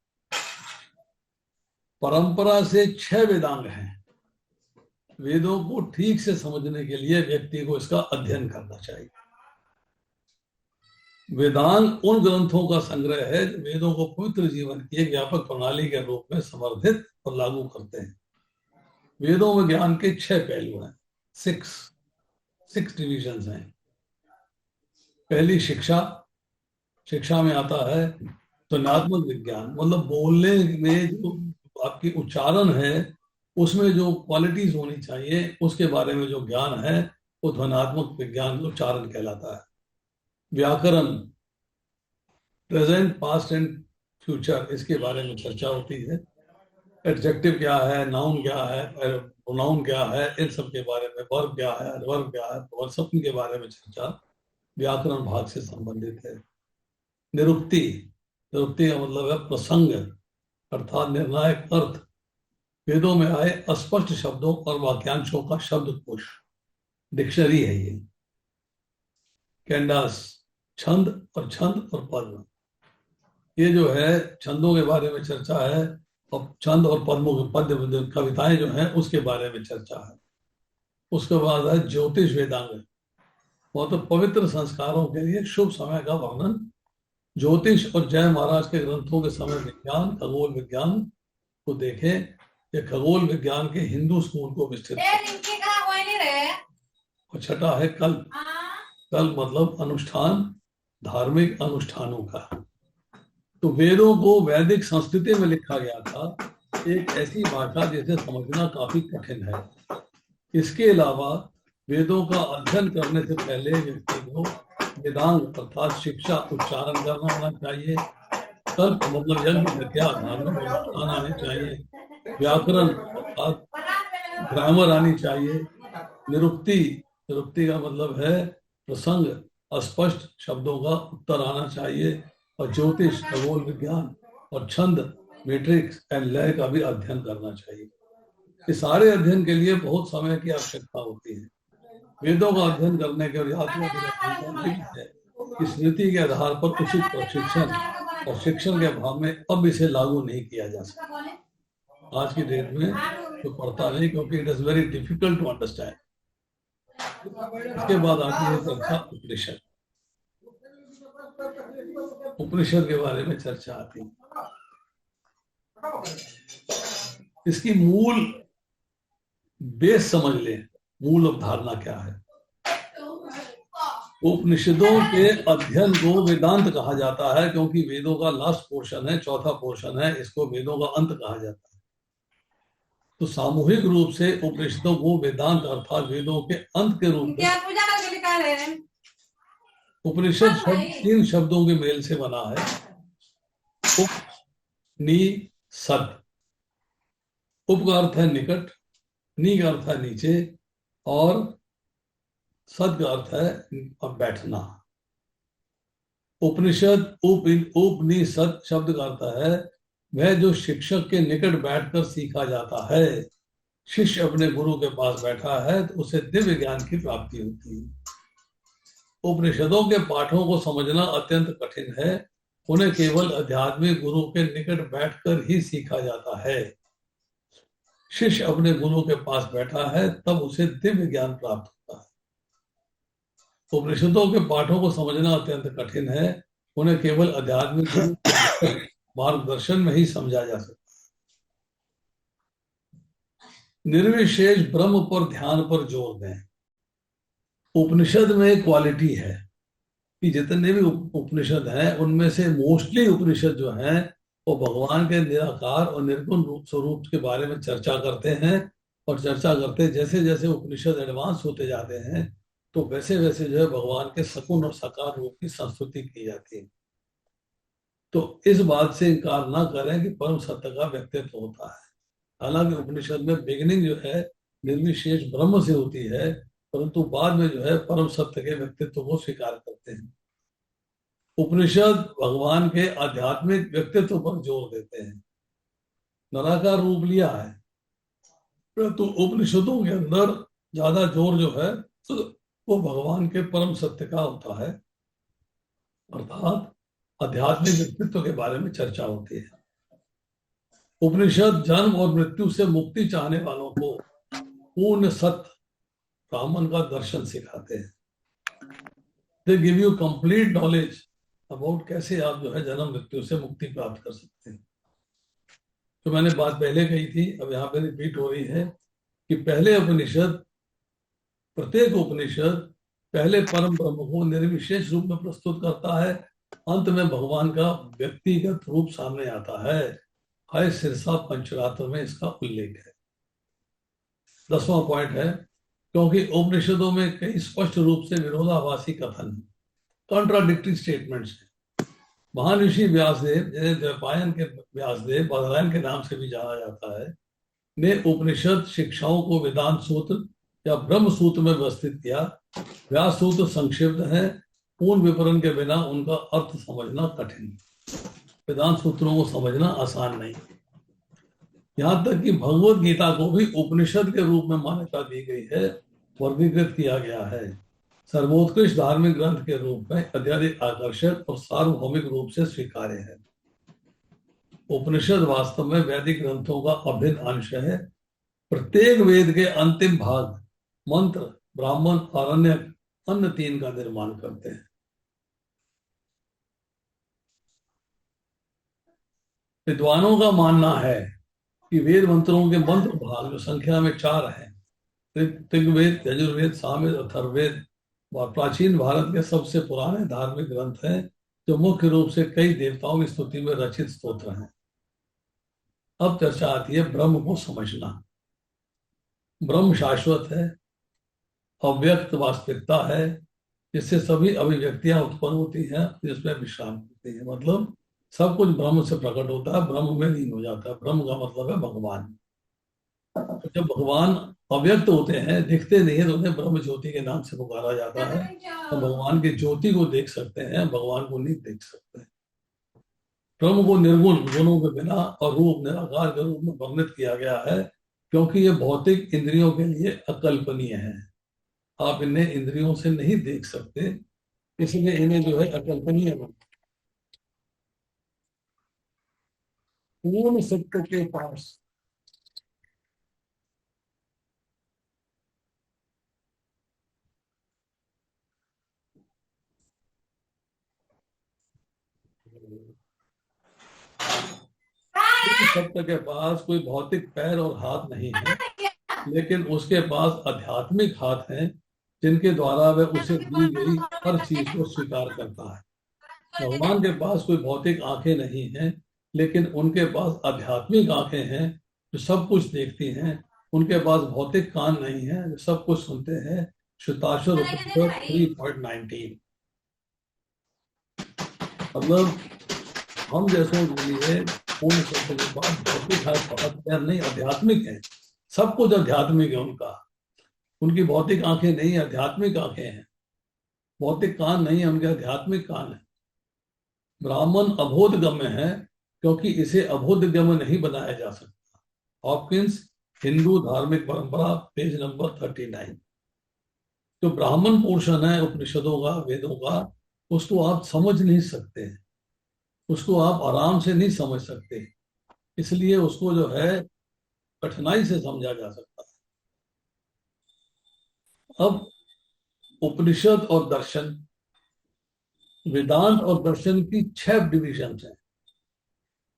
[SPEAKER 1] परंपरा से 6 वेदांग हैं। वेदों को ठीक से समझने के लिए व्यक्ति को इसका अध्ययन करना चाहिए। वेदांग उन ग्रंथों का संग्रह है जो वेदों को पवित्र जीवन की एक व्यापक प्रणाली के रूप में समर्थित और लागू करते हैं। वेदों में ज्ञान के 6 पहलू हैं, 6 डिविजन्स हैं। पहली शिक्षा, शिक्षा में आता है तुलनात्मक विज्ञान, मतलब बोलने में जो आपकी उच्चारण है उसमें जो क्वालिटीज होनी चाहिए उसके बारे में जो ज्ञान है वो ध्वन्यात्मक विज्ञान उच्चारण कहलाता है। व्याकरण, प्रेजेंट, पास्ट एंड फ्यूचर, इसके बारे में चर्चा होती है। एडजेक्टिव क्या है, नाउन क्या है, प्रोनाउन क्या है, इन सब के बारे में, वर्ब क्या है, एडवर्ब क्या है, और सब के बारे में चर्चा व्याकरण भाग से संबंधित है। निरुक्ति, निरुक्ति का मतलब है प्रसंग अर्थात निर्णायक अर्थ। वेदों में आए अस्पष्ट शब्दों और वाक्यांशों का शब्दकोश, डिक्शनरी है ये। कैंडास, छंद और पद्म, ये जो है छंदों के बारे में चर्चा है, और छंद और पद्मों के पद्य कविताएं जो हैं उसके बारे में चर्चा है। उसके बाद है ज्योतिष वेदांग, मतलब पवित्र संस्कारों के लिए शुभ समय का वर्णन। ज्योतिष और जय महाराज के ग्रंथों के समय विज्ञान, खगोल विज्ञान को देखें। ये खगोल विज्ञान के हिंदू स्कूल को विस्तृत। और छठा है कल्प। कल्प मतलब अनुष्ठान, धार्मिक अनुष्ठानों का। तो वेदों को वैदिक संस्कृति में लिखा गया था, एक ऐसी भाषा जिसे समझना काफी कठिन है। इसके अलावा वेदों का अध्ययन करने से पहले व्यक्ति को वेदांग अर्थात शिक्षा, उच्चारण करना आना चाहिए। कल्प मतलब यज्ञ, विद्या, धार्मिक अनुष्ठान आने चाहिए। व्याकरण अर्थात ग्रामर आनी चाहिए। निरुक्ति, निरुक्ति का मतलब है प्रसंग, अस्पष्ट शब्दों का उत्तर आना चाहिए। और ज्योतिष, खगोल विज्ञान और छंद, मैट्रिक्स एंड लय का भी अध्ययन करना चाहिए। इस सारे अध्ययन के लिए बहुत समय की आवश्यकता होती है। वेदों का अध्ययन करने के और याद रखने है कि स्मृति के आधार पर उचित प्रशिक्षण और शिक्षण के अभाव में अब इसे लागू नहीं किया जा सकता। आज की डेट में तो पढ़ता नहीं, क्योंकि it is very difficult to understand. इसके बाद आती है चर्चा उपनिषद। उपनिषद के बारे में चर्चा आती है। इसकी मूल बेस समझ लें, मूल अवधारणा क्या है। उपनिषदों के अध्ययन को वेदांत कहा जाता है, क्योंकि वेदों का लास्ट पोर्शन है, चौथा पोर्शन है, इसको वेदों का अंत कहा जाता है। तो सामूहिक रूप से उपनिषदों को वेदांत अर्थात वेदों के अंत के रूप में। उपनिषद शब्द 3 शब्दों के मेल से बना है। उप, नि, सद। उप का अर्थ है निकट, नी का अर्थ है नीचे, और सद का अर्थ है बैठना। उपनिषद उपनिषद शब्द का अर्थ है वह जो शिक्षक के निकट बैठकर सीखा जाता है। शिष्य अपने गुरु के पास बैठा है तो उसे दिव्य ज्ञान की प्राप्ति होती है। उपनिषदों के पाठों को समझना अत्यंत कठिन है। उन्हें केवल आध्यात्मिक गुरु के निकट बैठकर ही सीखा जाता है। शिष्य अपने गुरु के पास बैठा है तब उसे दिव्य ज्ञान प्राप्त होता है। उपनिषदों के पाठों को समझना अत्यंत कठिन है। उन्हें केवल आध्यात्मिक गुरु के मार्गदर्शन में ही समझा जा सकता है। निर्विशेष ब्रह्म पर ध्यान पर जोर दें। उपनिषद में एक क्वालिटी है कि जितने भी उपनिषद हैं उनमें से मोस्टली उपनिषद जो हैं वो भगवान के निराकार और निर्गुण रूप स्वरूप के बारे में चर्चा करते हैं। और चर्चा करते जैसे जैसे उपनिषद एडवांस होते जाते हैं तो वैसे वैसे जो है भगवान के सगुण और साकार रूप की संस्तुति की जाती है। तो इस बात से इनकार ना करें कि परम सत्य का व्यक्तित्व होता है। हालांकि उपनिषद में बिगिनिंग जो है निर्विशेष ब्रह्म से होती है, परंतु बाद में जो है परम सत्य के व्यक्तित्व को स्वीकार करते हैं। उपनिषद भगवान के आध्यात्मिक व्यक्तित्व पर जोर देते हैं। निराकार रूप लिया है, परंतु उपनिषदों के अंदर ज्यादा जोर जो है वो भगवान के परम सत्य का होता है, अर्थात आध्यात्मिक व्यक्तित्व के बारे में चर्चा होती है। उपनिषद जन्म और मृत्यु से मुक्ति चाहने वालों को पूर्ण सत्य ब्राह्मण का दर्शन सिखाते हैं। They give you complete knowledge about कैसे आप जो है जन्म मृत्यु से मुक्ति प्राप्त कर सकते हैं। तो मैंने बात पहले कही थी, अब यहाँ पे रिपीट हो रही है कि पहले उपनिषद, प्रत्येक उपनिषद पहले परम ब्रह्म को निर्विशेष रूप में प्रस्तुत करता है, अंत में भगवान का व्यक्तिगत रूप सामने आता है। है सिरसा पंचरात्र में इसका उल्लेख है। 10वां पॉइंट है, क्योंकि उपनिषदों में कई स्पष्ट रूप से विरोधाभासी कथन, कॉन्ट्राडिक्टरी स्टेटमेंट्स हैं। महान ऋषि व्यासदेव, जिन्हें द्वैपायन के व्यासदेव, बादरायण के नाम से भी जाना जाता है, ने उपनिषद शिक्षाओं को वेदांत सूत्र या ब्रह्म सूत्र में व्यवस्थित किया। व्यास सूत्र संक्षिप्त है, पूर्ण विवरण के बिना उनका अर्थ समझना कठिन, वेदांत सूत्रों को समझना आसान नहीं। यहाँ तक कि भगवत गीता को भी उपनिषद के रूप में मान्यता दी गई है, वर्गीकृत किया गया है। सर्वोत्कृष्ट धार्मिक ग्रंथ के रूप में अत्यधिक आकर्षक और सार्वभौमिक रूप से स्वीकार्य है। उपनिषद वास्तव में वैदिक ग्रंथों का अभिन्न अंश है। प्रत्येक वेद के अंतिम भाग मंत्र, ब्राह्मण, आरण्यक, अन्य 3 का निर्माण करते हैं। विद्वानों का मानना है कि वेद मंत्रों के मंत्र भाग, जो संख्या में 4 हैं, ऋग्वेद, यजुर्वेद, सामवेद, अथर्ववेद, प्राचीन भारत के सबसे पुराने धार्मिक ग्रंथ हैं, जो मुख्य रूप से कई देवताओं की स्तुति में रचित स्तोत्र हैं। अब चर्चा आती है ब्रह्म को समझना। ब्रह्म शाश्वत है, अव्यक्त वास्तविकता है, जिससे सभी अभिव्यक्तियां उत्पन्न होती हैं, जिसमें विश्राम करती है। मतलब सब कुछ ब्रह्म से प्रकट होता है, ब्रह्म में लीन हो जाता है। ब्रह्म का मतलब है भगवान। जब भगवान अव्यक्त होते हैं, दिखते नहीं है, तो उन्हें ब्रह्म ज्योति के नाम से पुकारा जाता है। तो भगवान की ज्योति को देख सकते हैं, भगवान को नहीं देख सकते। ब्रह्म को निर्गुण, गुणों के बिना और रूप निराकार के रूप में वर्णित किया गया है, क्योंकि ये भौतिक इंद्रियों के लिए अकल्पनीय है। आप इन्हें इंद्रियों से नहीं देख सकते, इसलिए इन्हें जो है अकल्पनीय पूर्ण सत्य के पास सत्य के पास कोई भौतिक पैर और हाथ नहीं है, लेकिन उसके पास आध्यात्मिक हाथ हैं, जिनके द्वारा वह उसे दी गई हर चीज को स्वीकार करता है। भगवान के पास कोई भौतिक आंखें नहीं हैं, लेकिन उनके पास आध्यात्मिक आंखें हैं, जो सब कुछ देखती हैं। उनके पास भौतिक कान नहीं है, जो सब कुछ सुनते हैं। श्वेताश्वर उपनिषद 3.19। मतलब हम जैसों के लिए पूर्ण सत्य के बाद भौतिक हाथ नहीं, आध्यात्मिक है। सब कुछ आध्यात्मिक है उनका। उनकी भौतिक आंखें नहीं, आध्यात्मिक आंखें हैं। भौतिक कान नहीं है, उनके आध्यात्मिक कान है। ब्राह्मण अबोधगम्य है, क्योंकि इसे अबोधगम्य नहीं बनाया जा सकता। हॉपकिंस, हिंदू धार्मिक परंपरा, पेज नंबर 39। जो ब्राह्मण पोर्शन है उपनिषदों का, वेदों का, उसको आप समझ नहीं सकते, उसको आप आराम से नहीं समझ सकते, इसलिए उसको जो है कठिनाई से समझा जा सकता है। अब उपनिषद और दर्शन, वेदांत और दर्शन की 6 डिविजन हैं।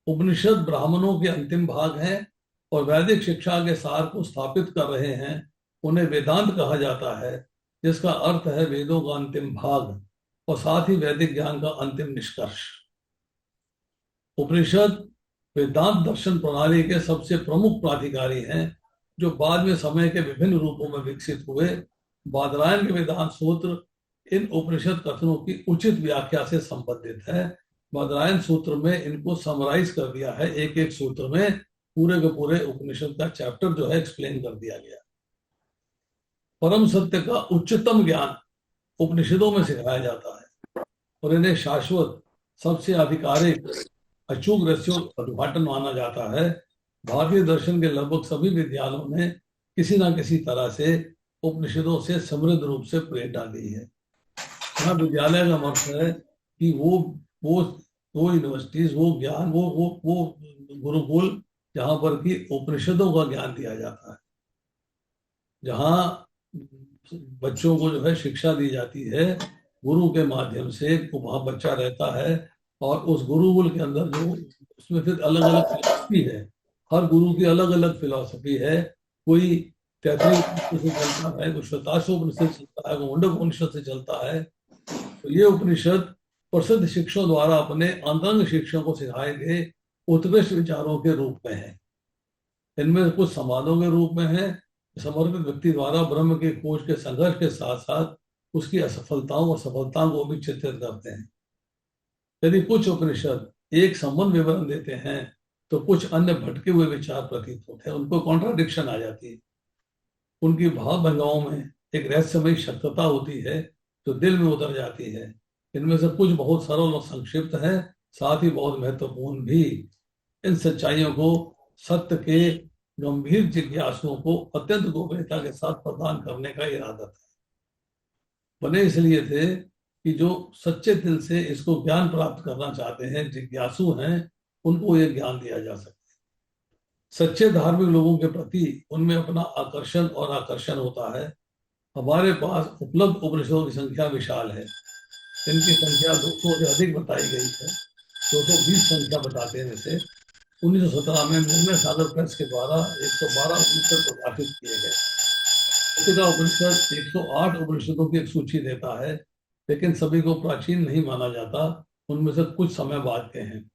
[SPEAKER 1] उपनिषद ब्राह्मणों के अंतिम भाग हैं और वैदिक शिक्षा के सार को स्थापित कर रहे हैं। उन्हें वेदांत कहा जाता है, जिसका अर्थ है वेदों का अंतिम भाग और साथ ही वैदिक ज्ञान का अंतिम निष्कर्ष। उपनिषद वेदांत दर्शन प्रणाली के सबसे प्रमुख प्राधिकारी हैं, जो बाद में समय के विभिन्न रूपों में विकसित हुए। बादरायण के वेदांत सूत्र इन उपनिषद कथनों की उचित व्याख्या से संबंधित है। बादरायण सूत्र में इनको समराइज कर दिया है, एक एक सूत्र में पूरे के पूरे उपनिषद का चैप्टर जो है एक्सप्लेन कर दिया गया। परम सत्य का उच्चतम ज्ञान उपनिषदों में सिखाया जाता है और इन्हें शाश्वत, सबसे आधिकारिक, अचूक रहस्यों उद्घाटन माना जाता है। भारतीय दर्शन के लगभग सभी विद्यालयों में किसी न किसी तरह से उपनिषदों से समृद्ध रूप से प्रेरणा दी है। यहाँ विद्यालय का मतलब है कि वो यूनिवर्सिटीज, वो ज्ञान, वो गुरुकुल जहाँ पर कि उपनिषदों का ज्ञान दिया जाता है, जहाँ बच्चों को जो है शिक्षा दी जाती है गुरु के माध्यम से। वहाँ बच्चा रहता है और उस गुरुकुल के अंदर जो उसमें फिर अलग अलग फिलॉसफी है, हर गुरु की अलग अलग फिलॉसफी है। कोई तैतरीय से चलता है, कोई श्वेताश्वोपनिषद से चलता है, कोई मुंडकोपनिषद से चलता है। तो ये उपनिषद प्रसिद्ध शिक्षकों द्वारा अपने अंतरंग शिक्षकों को सिखाए गए उत्कृष्ट विचारों के रूप में है। इनमें कुछ संवादों के रूप में है, समर्पित व्यक्ति द्वारा ब्रह्म के खोज के संघर्ष के साथ साथ उसकी असफलताओं और सफलताओं को भी चित्रित करते हैं। यदि कुछ उपनिषद एक संबंध विवरण देते हैं तो कुछ अन्य भटके हुए विचार प्रतीत होते हैं, उनको कॉन्ट्राडिक्शन आ जाती है। उनकी भाव भंगाओं में एक रहस्यमयी शक्तता होती है जो दिल में उतर जाती है। इनमें से कुछ बहुत सरल और संक्षिप्त है, साथ ही बहुत महत्वपूर्ण भी। इन सच्चाइयों को सत्य के गंभीर जिज्ञासुओं को अत्यंत गोपनीयता के साथ प्रदान करने का इरादा था। बने इसलिए थे कि जो सच्चे दिल से इसको ज्ञान प्राप्त करना चाहते हैं, जिज्ञासु हैं, उनको ये ज्ञान दिया जा सकता है। सच्चे धार्मिक लोगों के प्रति उनमें अपना आकर्षण होता है। हमारे पास उपलब्ध उपनिषदों की संख्या विशाल है। इनकी संख्या 200 से अधिक बताई गई है। 220 संख्या बताते हैं। जैसे 1917 में निर्णय सागर प्रेस के द्वारा 112 उपनिषद प्रकाशित किए गए। उपनिषद 108 उपनिषदों की एक सूची देता है, लेकिन सभी को प्राचीन नहीं माना जाता। उनमें से कुछ समय बाद के हैं।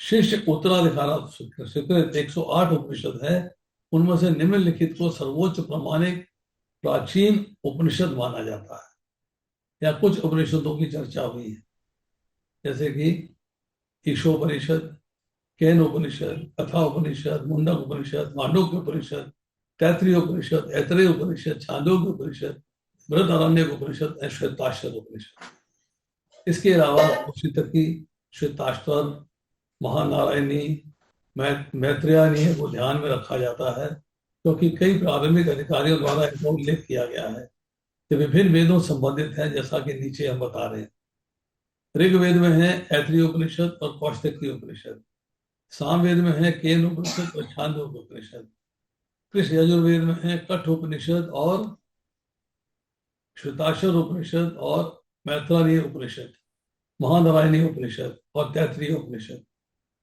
[SPEAKER 1] शिष्य उत्तराधिकार स्वीकृत 108 उपनिषद है। उनमें से निम्नलिखित को सर्वोच्च प्रमाणिक प्राचीन उपनिषद माना जाता है। या कुछ उपनिषदों की चर्चा हुई है, जैसे कि ईशोपनिषद, केन उपनिषद, कथा उपनिषद, मुंडक उपनिषद, मांडुक्य उपनिषद, तैत्तिरीय उपनिषद, ऐतरेय उपनिषद, छांदोग्य उपनिषद, बृहदारण्यक उपनिषद और श्वेताश्वर उपनिषद। इसके अलावा की श्वेताश्वर, महानारायणी, मैत्रेयानी को ध्यान में रखा जाता है, क्योंकि कई प्रारंभिक अधिकारियों द्वारा इनका उल्लेख किया गया है। ये विभिन्न वेदों संबंधित है, जैसा कि नीचे हम बता रहे हैं। ऋग्वेद में है ऐतरेय उपनिषद और कौशिकी उपनिषद। सामवेद में है केन उपनिषद और छांदोग्य उपनिषद। कृष्ण यजुर्वेद में है कठ उपनिषद और श्वेताश्वर उपनिषद और मैत्रेयी उपनिषद, महानारायणी उपनिषद और तैत्तिरीय उपनिषद।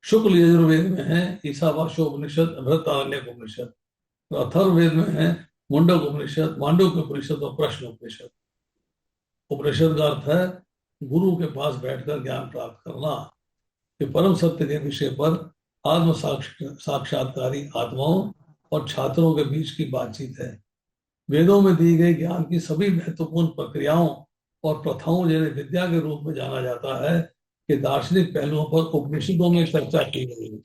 [SPEAKER 1] शुक्ल यजुर्वेद में है ईशावास्य उपनिषद, बृहदारण्यक उपनिषद। अथर्ववेद में है मुंडक उपनिषद, मांडुक्य उपनिषद और प्रश्न उपनिषद। उपनिषद का अर्थ है गुरु के पास बैठकर ज्ञान प्राप्त करना। ये परम सत्य के विषय पर आत्म साक्षात्कारी आत्माओं और छात्रों के बीच की बातचीत है। वेदों में दी गई ज्ञान की सभी महत्वपूर्ण प्रक्रियाओं और प्रथाओं, जिन्हें विद्या के रूप में जाना जाता है, कि दार्शनिक पहलुओं पर उपनिषदों में चर्चा की गई है।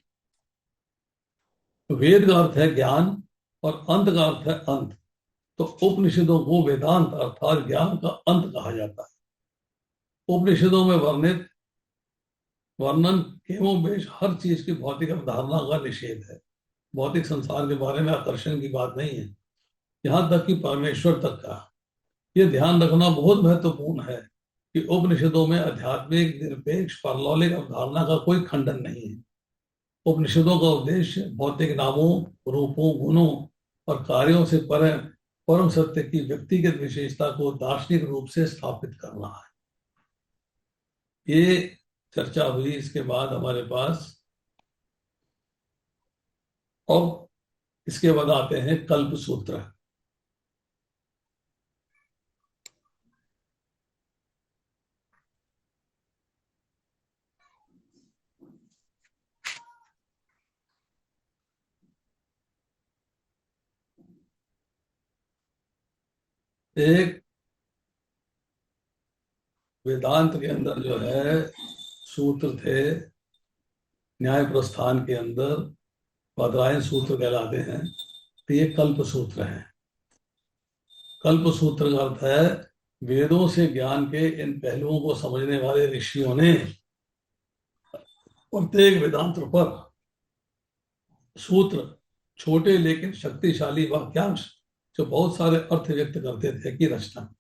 [SPEAKER 1] वेद का अर्थ है ज्ञान और अंत का अर्थ है अंत। तो उपनिषदों को वेदांत अर्थात ज्ञान का अंत कहा जाता है। उपनिषदों में वर्णन केवों हर चीज की भौतिक अवधारणा का निषेध है। भौतिक संसार के बारे में आकर्षण की बात नहीं है, यहां तक कि परमेश्वर तक का। यह ध्यान रखना बहुत महत्वपूर्ण है कि उपनिषदों में आध्यात्मिक, निरपेक्ष, पारलौकिक अवधारणा का कोई खंडन नहीं है। उपनिषदों का उद्देश्य भौतिक नामों, रूपों, गुणों और कार्यों से परे परम सत्य की व्यक्तिगत विशेषता को दार्शनिक रूप से स्थापित करना है। ये चर्चा हुई। इसके बाद हमारे पास और इसके बाद आते हैं कल्प सूत्र। एक वेदांत के अंदर जो है सूत्र थे, न्याय प्रस्थान के अंदर बादरायण सूत्र कहलाते हैं। तो ये कल्प सूत्र हैं। कल्प सूत्र का अर्थ है वेदों से ज्ञान के इन पहलुओं को समझने वाले ऋषियों ने प्रत्येक वेदांत पर सूत्र, छोटे लेकिन शक्तिशाली वाक्यांश जो बहुत सारे अर्थ व्यक्त करते थे, की रचना।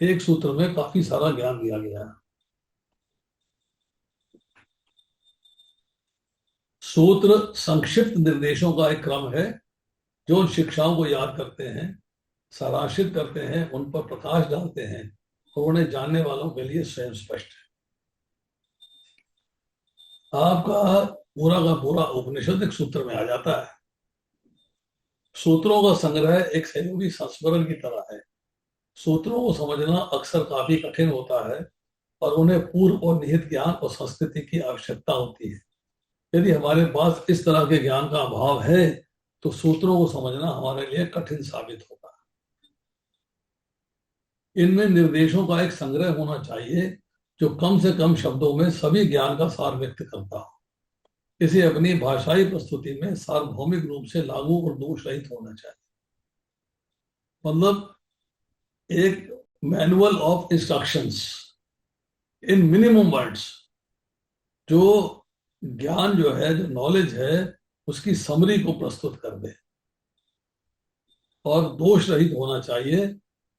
[SPEAKER 1] एक सूत्र में काफी सारा ज्ञान दिया गया है। सूत्र संक्षिप्त निर्देशों का एक क्रम है जो उन शिक्षाओं को याद करते हैं, सारांशित करते हैं, उन पर प्रकाश डालते हैं और उन्हें जानने वालों के लिए स्वयं स्पष्ट है। आपका पूरा का पूरा उपनिषद एक सूत्र में आ जाता है। सूत्रों का संग्रह एक सहयोगी संस्मरण की तरह है। सूत्रों को समझना अक्सर काफी कठिन होता है और उन्हें पूर्व और निहित ज्ञान और संस्कृति की आवश्यकता होती है। यदि हमारे पास इस तरह के ज्ञान का अभाव है तो सूत्रों को समझना हमारे लिए कठिन साबित होगा। इनमें निर्देशों का एक संग्रह होना चाहिए जो कम से कम शब्दों में सभी ज्ञान का सार व्यक्त करता हो। इसे अपनी भाषाई प्रस्तुति में सार्वभौमिक रूप से लागू और दोष रहित होना चाहिए। मतलब एक manual of instructions in minimum words, जो ज्ञान जो है, जो नॉलेज है, उसकी समरी को प्रस्तुत कर दे और दोष रहित होना चाहिए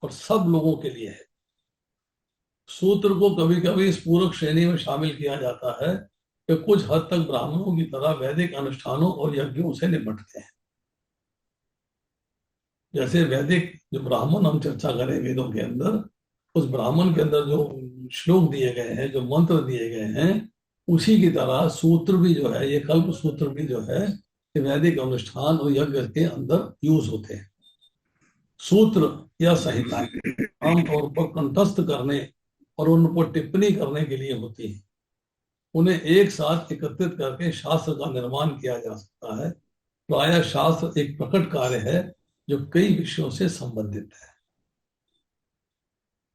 [SPEAKER 1] और सब लोगों के लिए है। सूत्र को कभी कभी इस पूरक श्रेणी में शामिल किया जाता है कि कुछ हद तक ब्राह्मणों की तरह वैदिक अनुष्ठानों और यज्ञों से निपटते हैं। जैसे वैदिक जो ब्राह्मण हम चर्चा करें वेदों के अंदर, उस ब्राह्मण के अंदर जो श्लोक दिए गए हैं, जो मंत्र दिए गए हैं, उसी की तरह सूत्र भी जो है, ये कल्प सूत्र भी जो है, ये वैदिक अनुष्ठान और यज्ञ के अंदर यूज होते हैं। सूत्र या संहिताएं आमतौर पर कंठस्थ करने और उन पर टिप्पणी करने के लिए होती है। उन्हें एक साथ एकत्रित करके शास्त्र का निर्माण किया जा सकता है। प्रायः शास्त्र एक प्रकट कार्य है जो कई विषयों से संबंधित है।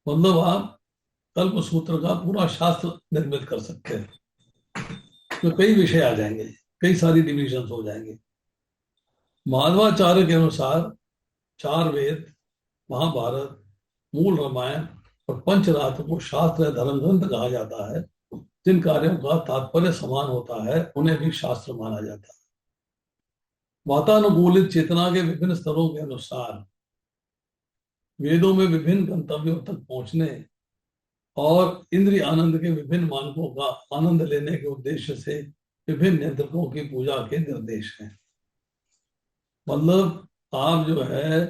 [SPEAKER 1] मतलब आप कल्प सूत्र का पूरा शास्त्र निर्मित कर सकते हैं, तो कई विषय आ जाएंगे, कई सारी डिविजन्स हो जाएंगे। माधवाचार्य के अनुसार 4 वेद, महाभारत, मूल रामायण और पंचरात्र को शास्त्र या धर्म ग्रंथ कहा जाता है। जिन कार्यों का तात्पर्य समान होता है उन्हें भी शास्त्र माना जाता है। वातानुकूलित चेतना के विभिन्न स्तरों के अनुसार वेदों में विभिन्न गंतव्यों तक पहुंचने और इंद्रिय आनंद के विभिन्न मानकों का आनंद लेने के उद्देश्य से विभिन्न नियंत्रकों की पूजा के निर्देश हैं। मतलब आप जो है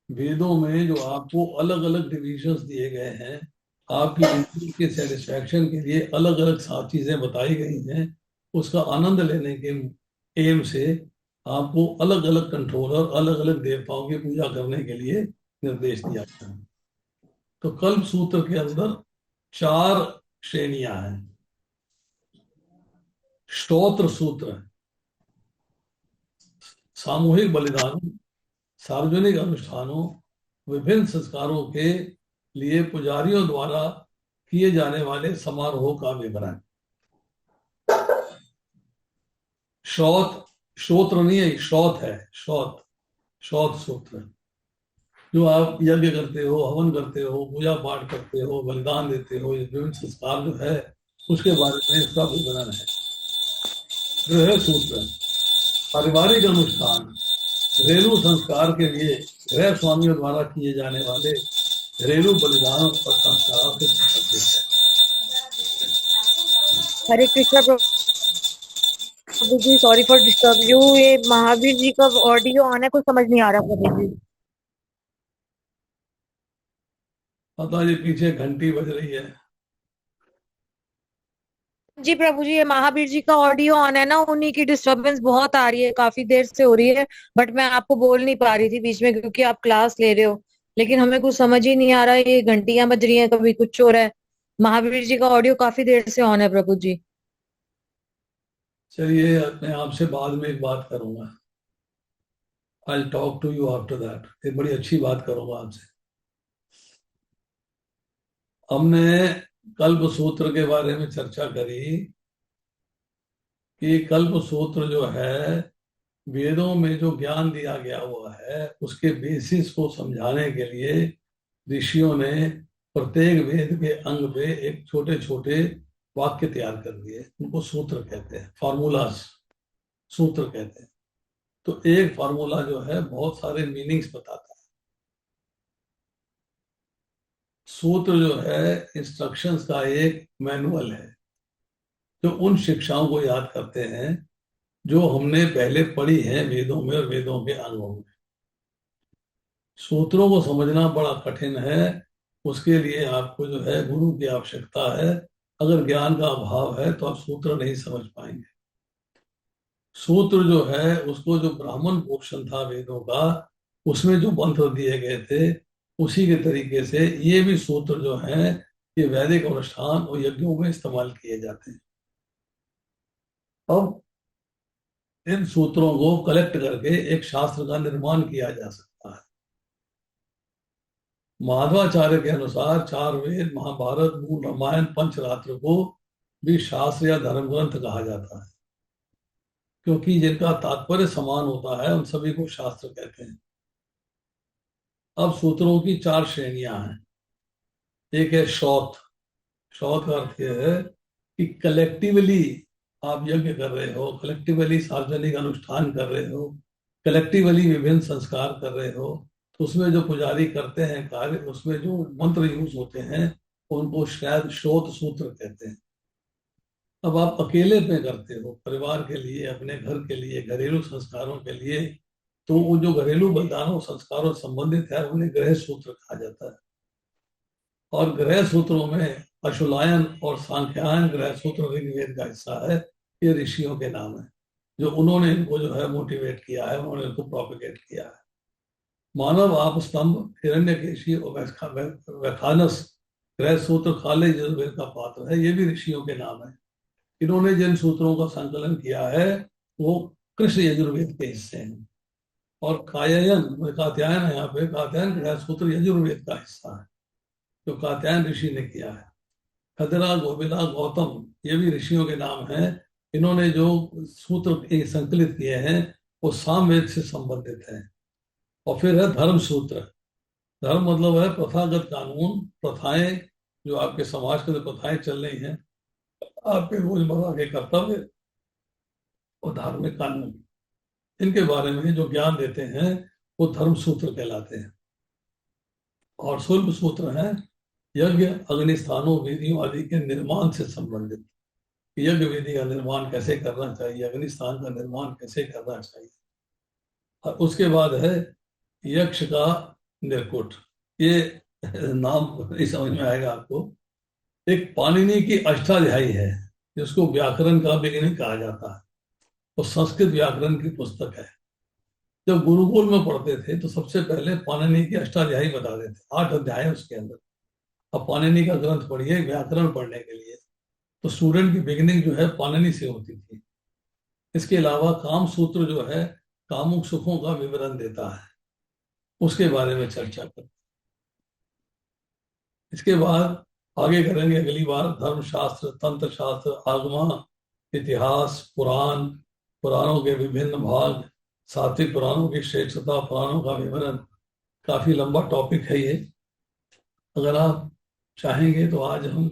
[SPEAKER 1] वेदों में जो आपको अलग अलग डिविजन्स दिए गए हैं, आपकी इंद्रिय के सेटिस्फैक्शन के लिए अलग अलग सात चीजें बताई गई हैं, उसका आनंद लेने के एम से आपको अलग अलग कंट्रोलर, अलग अलग देवताओं की पूजा करने के लिए निर्देश दिया गया है। तो कल्प सूत्र के अंदर 4 श्रेणियां हैं। स्तोत्र सूत्र, सामूहिक बलिदानों, सार्वजनिक अनुष्ठानों, विभिन्न संस्कारों के लिए पुजारियों द्वारा किए जाने वाले समारोह का विवरण। श्रोत्र नहीं है, श्रोत है, श्रोत सूत्र, जो आप यज्ञ करते हो, हवन करते हो, पूजा पाठ करते हो, बलिदान देते हो, ये विभिन्न संस्कार जो है उसके बारे में इसका विवरण है। गृह सूत्र, पारिवारिक अनुष्ठान, घरेलू संस्कार के लिए गृह स्वामियों द्वारा किए जाने वाले घरेलू बलिदानों और संस्कारों से संबंधित है।
[SPEAKER 3] हरे कृष्णा प्रभु जी, सॉरी फॉर डिस्टर्ब यू। ये महावीर जी का ऑडियो ऑन है, कुछ समझ नहीं आ रहा प्रभु जी।
[SPEAKER 1] पता ये पीछे घंटी बज रही है।
[SPEAKER 3] जी प्रभु जी, ये महावीर जी का ऑडियो ऑन है ना, उन्हीं की डिस्टरबेंस बहुत आ रही है, काफी देर से हो रही है। बट मैं आपको बोल नहीं पा रही थी बीच में क्योंकि आप क्लास ले रहे हो, लेकिन हमें कुछ समझ ही नहीं आ रहा है। ये घंटियां बज रही हैं, कभी कुछ हो रहा है। महावीर जी का ऑडियो काफी देर से ऑन है प्रभु जी।
[SPEAKER 1] चलिए, मैं आपसे बाद में एक बात करूंगा। I talk to you after that. एक बड़ी अच्छी बात करूंगा आपसे। हमने कल्प सूत्र के बारे में चर्चा करी कि कल्प सूत्र जो है वेदों में जो ज्ञान दिया गया हुआ है उसके बेसिस को समझाने के लिए ऋषियों ने प्रत्येक वेद के अंग पे एक छोटे छोटे वाक्य तैयार कर दिए। उनको सूत्र कहते हैं, फॉर्मूलाज सूत्र कहते हैं। तो एक फार्मूला जो है बहुत सारे मीनिंग्स बताता है। सूत्र जो है इंस्ट्रक्शंस का एक मैनुअल है जो उन शिक्षाओं को याद करते हैं जो हमने पहले पढ़ी है वेदों में और वेदों के अंगों में। सूत्रों को समझना बड़ा कठिन है, उसके लिए आपको जो है गुरु की आवश्यकता है। अगर ज्ञान का अभाव है तो आप सूत्र नहीं समझ पाएंगे। सूत्र जो है उसको जो ब्राह्मण पोर्शन था वेदों का, उसमें जो मंत्र दिए गए थे उसी के तरीके से ये भी सूत्र जो है ये वैदिक अनुष्ठान और यज्ञों में इस्तेमाल किए जाते हैं। अब इन सूत्रों को कलेक्ट करके एक शास्त्र का निर्माण किया जा सकता है। माधवाचार्य के अनुसार 4 वेद, महाभारत, मूल रामायण, पंचरात्र को भी शास्त्र या धर्म ग्रंथ कहा जाता है, क्योंकि जिनका तात्पर्य समान होता है उन सभी को शास्त्र कहते हैं। अब सूत्रों की 4 श्रेणियां हैं। एक है श्रौत। श्रौत का अर्थ यह है कि कलेक्टिवली आप यज्ञ कर रहे हो, कलेक्टिवली सार्वजनिक अनुष्ठान कर रहे हो, कलेक्टिवली विभिन्न संस्कार कर रहे हो, तो उसमें जो पुजारी करते हैं कार्य, उसमें जो मंत्र यूज होते हैं उनको शायद श्रौत सूत्र कहते हैं। अब आप अकेले में करते हो, परिवार के लिए, अपने घर के लिए, घरेलू संस्कारों के लिए, तो वो जो घरेलू बलिदानों संस्कारों से संबंधित है उन्हें गृह सूत्र कहा जाता है। और गृह सूत्रों में अशुलायन और सांख्यायन गृह सूत्र ऋग्वेद का हिस्सा है। ये ऋषियों के नाम है, जो उन्होंने इनको जो है मोटिवेट किया है, उन्होंने इनको प्रोपिगेट किया है। मानव आप स्तंभ, हिरण्यकेशी और वैखानस गृह सूत्र, खाले यजुर्वेद का पात्र है, ये भी ऋषियों के नाम है। इन्होंने जिन सूत्रों का संकलन किया है वो कृष्ण यजुर्वेद के हिस्से हैं। और कात्यायन है, यहाँ पे कात्यायन गृह सूत्र यजुर्वेद का हिस्सा है, जो कात्यायन ऋषि ने किया है। खदरा, गोविला, गौतम ये भी ऋषियों के नाम हैं। इन्होंने जो सूत्र संकलित किए हैं वो सामवेद से संबंधित है। और फिर है धर्म सूत्र। धर्म मतलब है प्रथागत कानून, प्रथाएं, जो आपके समाज के अंदर प्रथाएं चल रही हैं, आपके रोजमर्रा के कर्तव्य और धार्मिक कानून, इनके बारे में जो ज्ञान देते हैं वो धर्म सूत्र कहलाते हैं। और शुल्ब सूत्र है यज्ञ, अग्निस्थानों, वेदियों आदि के निर्माण से संबंधित। यज्ञ वेदी का निर्माण कैसे करना चाहिए, अग्निस्थान का निर्माण कैसे करना चाहिए। और उसके बाद है यक्ष का निर्कुट। ये नाम नहीं समझ में आएगा आपको। एक पाणिनि की अष्टाध्यायी है, जिसको व्याकरण का बिगिनिंग कहा जाता है। वो संस्कृत व्याकरण की पुस्तक है। जब गुरुकुल में पढ़ते थे तो सबसे पहले पाणिनि की अष्टाध्यायी बताते थे, 8 अध्याय है उसके अंदर। अब पाणिनि का ग्रंथ पढ़िए व्याकरण पढ़ने के लिए, तो स्टूडेंट की बिगिनिंग जो है पाणिनि से होती थी। इसके अलावा काम सूत्र जो है कामुक सुखों का विवरण देता है, उसके बारे में चर्चा करते। इसके बाद आगे करेंगे अगली बार धर्मशास्त्र, तंत्र शास्त्र, आगमा, इतिहास, पुराण, पुराणों के विभिन्न भाग, सात्विक पुराणों की श्रेष्ठता, पुराणों का विवरण। काफी लंबा टॉपिक है ये। अगर आप चाहेंगे तो आज हम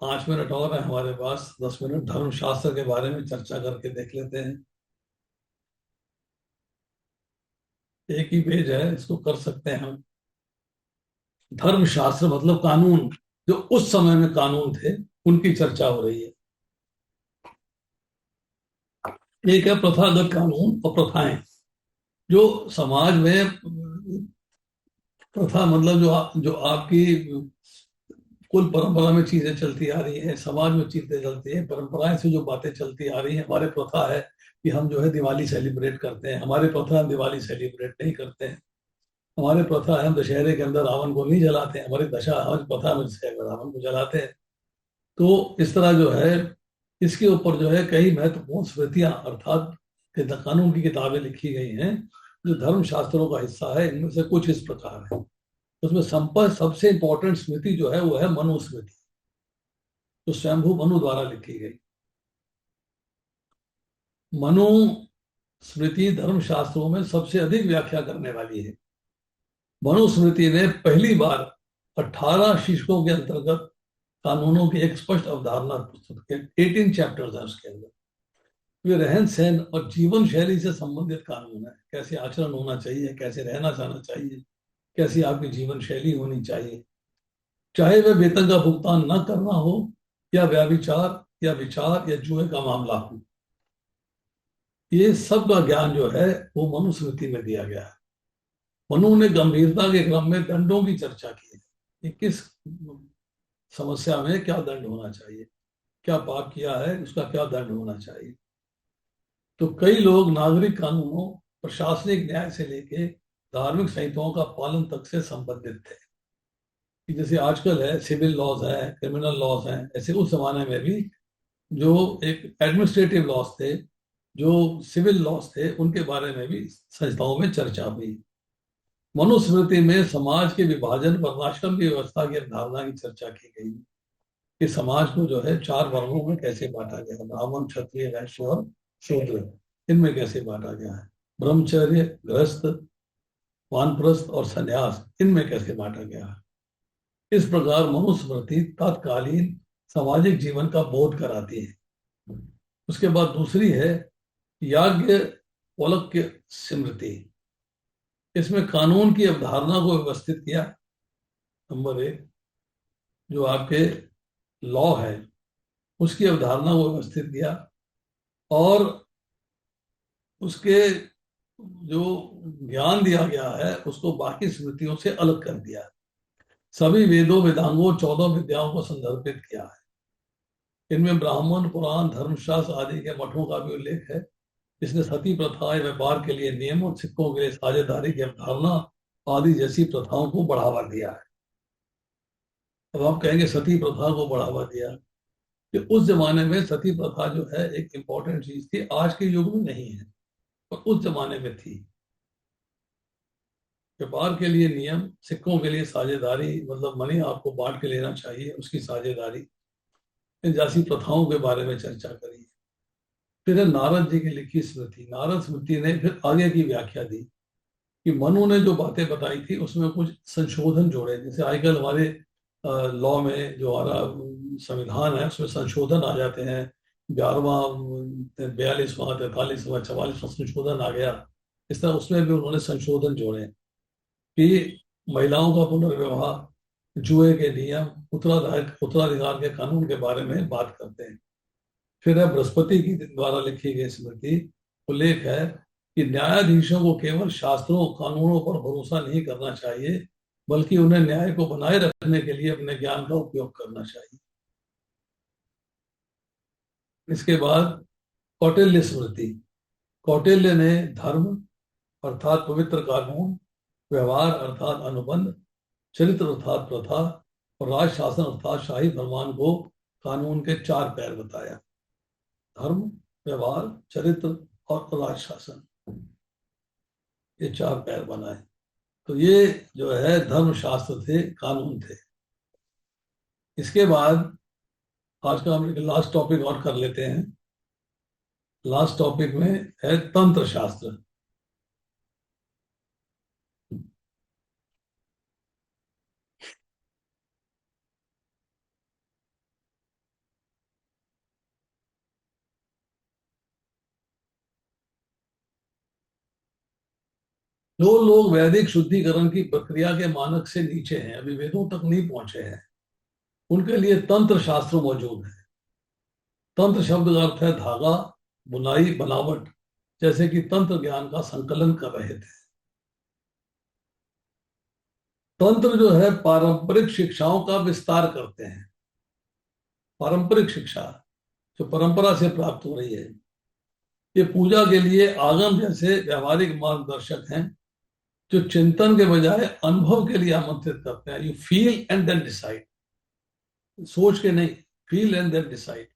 [SPEAKER 1] 5 मिनट और है हमारे पास, 10 मिनट धर्मशास्त्र के बारे में चर्चा करके देख लेते हैं। एक ही पेज है, इसको कर सकते हैं हम। धर्मशास्त्र मतलब कानून, जो उस समय में कानून थे उनकी चर्चा हो रही है। एक है प्रथागत कानून और प्रथाएं, जो समाज में प्रथा मतलब जो आपकी कुल परंपरा में चीजें चलती आ रही है, समाज में चीजें चलती है, परंपराएं से जो बातें चलती आ रही है। हमारे प्रथा है कि हम जो है दिवाली सेलिब्रेट करते हैं, हमारे प्रथा हम दिवाली सेलिब्रेट नहीं करते हैं। हमारे प्रथा है हम दशहरे के अंदर रावण को नहीं जलाते हैं, हमारी प्रथा में रावण को जलाते हैं। तो इस तरह जो है इसके ऊपर जो है कई महत्वपूर्ण स्मृतियां अर्थात कानून की किताबें लिखी गई हैं, जो धर्म शास्त्रों का हिस्सा है। इनमें से कुछ इस प्रकार है। उसमें सबसे इंपॉर्टेंट स्मृति जो है वो है मनु स्मृति, जो स्वयंभू मनु द्वारा लिखी गई। मनु स्मृति धर्म शास्त्रों में सबसे अधिक व्याख्या करने वाली है। मनु स्मृति ने पहली बार 18 शीर्षकों के अंतर्गत कानूनों की एक स्पष्ट अवधारणा प्रस्तुत की। 18 चैप्टर्स हैं उसके अंदर। वे रहन सहन और जीवन शैली से संबंधित कानून है। कैसे आचरण होना चाहिए, कैसे रहना चाहना चाहिए, कैसी आपकी जीवन शैली होनी चाहिए, चाहे वह वेतन का भुगतान न करना हो, या व्यभिचार या विचार या जुए का मामला हो। ये सब का ज्ञान जो है वो मनुस्मृति में दिया गया है। मनु ने गंभीरता के क्रम में दंडों की चर्चा की है कि किस समस्या में क्या दंड होना चाहिए, क्या पाप किया है उसका क्या दंड होना चाहिए। तो कई लोग नागरिक कानूनों, प्रशासनिक न्याय से लेके धार्मिक संहिताओं का पालन तक से संबंधित थे। कि जैसे आजकल है सिविल लॉज है, क्रिमिनल लॉज हैं, ऐसे उस जमाने में भी जो एक एडमिनिस्ट्रेटिव लॉस थे, जो सिविल लॉस थे, उनके बारे में भी संस्थाओं में चर्चा हुई। मनुस्मृति में समाज के विभाजन वर्णाश्रम की व्यवस्था की अवधारणा की चर्चा की गई कि समाज को जो है 4 वर्गों में कैसे बांटा गया, ब्राह्मण, क्षत्रिय, वैश्य और शूद्र, इनमें कैसे बांटा गया है। ब्रह्मचर्य, गृहस्थ, वानप्रस्थ और संन्यास, इनमें कैसे बांटा गया है। इस प्रकार मनुस्मृति तत्कालीन सामाजिक जीवन का बोध कराती है। उसके बाद दूसरी है याज्ञवल्क्य स्मृति। इसमें कानून की अवधारणा को व्यवस्थित किया। नंबर 1 जो आपके लॉ है उसकी अवधारणा को व्यवस्थित किया, और उसके जो ज्ञान दिया गया है उसको बाकी स्मृतियों से अलग कर दिया। सभी वेदों, वेदांगों, 14 विद्याओं को संदर्भित किया है। इनमें ब्राह्मण, पुराण, धर्मशास्त्र आदि के मठों का भी उल्लेख है। इसने सती प्रथा, व्यापार के लिए नियम और सिक्कों के लिए साझेदारी की अवधारणा आदि जैसी प्रथाओं को बढ़ावा दिया है। अब आप कहेंगे सती प्रथा को बढ़ावा दिया, कि उस जमाने में सती प्रथा जो है एक इंपॉर्टेंट चीज थी, आज के युग में नहीं है, पर उस जमाने में थी। व्यापार के लिए नियम, सिक्कों के लिए साझेदारी, मतलब मनी आपको बांट के लेना चाहिए, उसकी साझेदारी, इन जैसी प्रथाओं के बारे में चर्चा करी। फिर है नारद जी की लिखी स्मृति। नारद स्मृति ने फिर आगे की व्याख्या दी कि मनु ने जो बातें बताई थी उसमें कुछ संशोधन जोड़े। जैसे आजकल हमारे लॉ में जो हमारा संविधान है उसमें संशोधन आ जाते हैं, 11वां, 42वां, 43वां, 44वां संशोधन आ गया। इस तरह उसमें भी उन्होंने संशोधन जोड़े कि महिलाओं का पुनर्विवाह, जुए के नियम, उत्तराधिकार के कानून के बारे में बात करते हैं। फिर है बृहस्पति की द्वारा लिखी गई स्मृति। उल्लेख है कि न्यायाधीशों को केवल शास्त्रों, कानूनों पर भरोसा नहीं करना चाहिए, बल्कि उन्हें न्याय को बनाए रखने के लिए अपने ज्ञान का उपयोग करना चाहिए। इसके बाद कौटिल्य स्मृति। कौटिल्य ने धर्म अर्थात पवित्र कानून, व्यवहार अर्थात अनुबंध, चरित्र अर्थात प्रथा और राजशासन अर्थात शाही फरमान को कानून के 4 पैर बताया। धर्म, व्यवहार, चरित्र और राजशासन, ये 4 पैर बनाए। तो ये जो है धर्मशास्त्र थे, कानून थे। इसके बाद आज का हम लास्ट टॉपिक और कर लेते हैं। लास्ट टॉपिक में है तंत्र शास्त्र। जो लोग वैदिक शुद्धिकरण की प्रक्रिया के मानक से नीचे हैं, अभी वेदों तक नहीं पहुंचे हैं, उनके लिए तंत्र शास्त्र मौजूद है। तंत्र शब्द का अर्थ है धागा, बुनाई, बनावट, जैसे कि तंत्र ज्ञान का संकलन कर रहे थे। तंत्र जो है पारंपरिक शिक्षाओं का विस्तार करते हैं। पारंपरिक शिक्षा जो परंपरा से प्राप्त हो रही है, ये पूजा के लिए आगम जैसे व्यवहारिक मार्गदर्शक हैं, जो चिंतन के बजाय अनुभव के लिए आमंत्रित करते हैं। You feel and then decide, सोच के नहीं, फील एंड देन डिसाइड।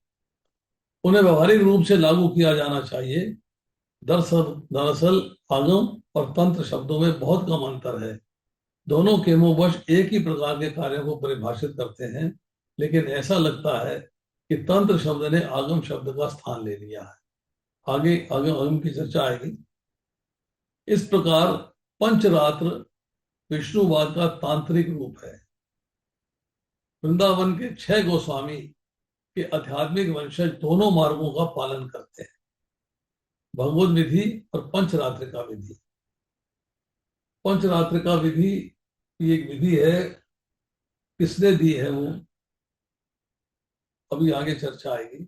[SPEAKER 1] उन्हें व्यवहारिक रूप से लागू किया जाना चाहिए। दरअसल आगम और तंत्र शब्दों में बहुत कम अंतर है। दोनों केमोवश एक ही प्रकार के कार्यों को परिभाषित करते हैं, लेकिन ऐसा लगता है कि तंत्र शब्द ने आगम शब्द का स्थान ले लिया है। आगे आगम की चर्चा आएगी। इस प्रकार पंचरात्र विष्णुवाद का तांत्रिक रूप है। वृंदावन के 6 गोस्वामी के आध्यात्मिक वंशज दोनों मार्गों का पालन करते हैं, भगवद विधि और पंचरात्रिका विधि। पंचरात्रिका विधि एक विधि है, किसने दी है वो अभी आगे चर्चा आएगी।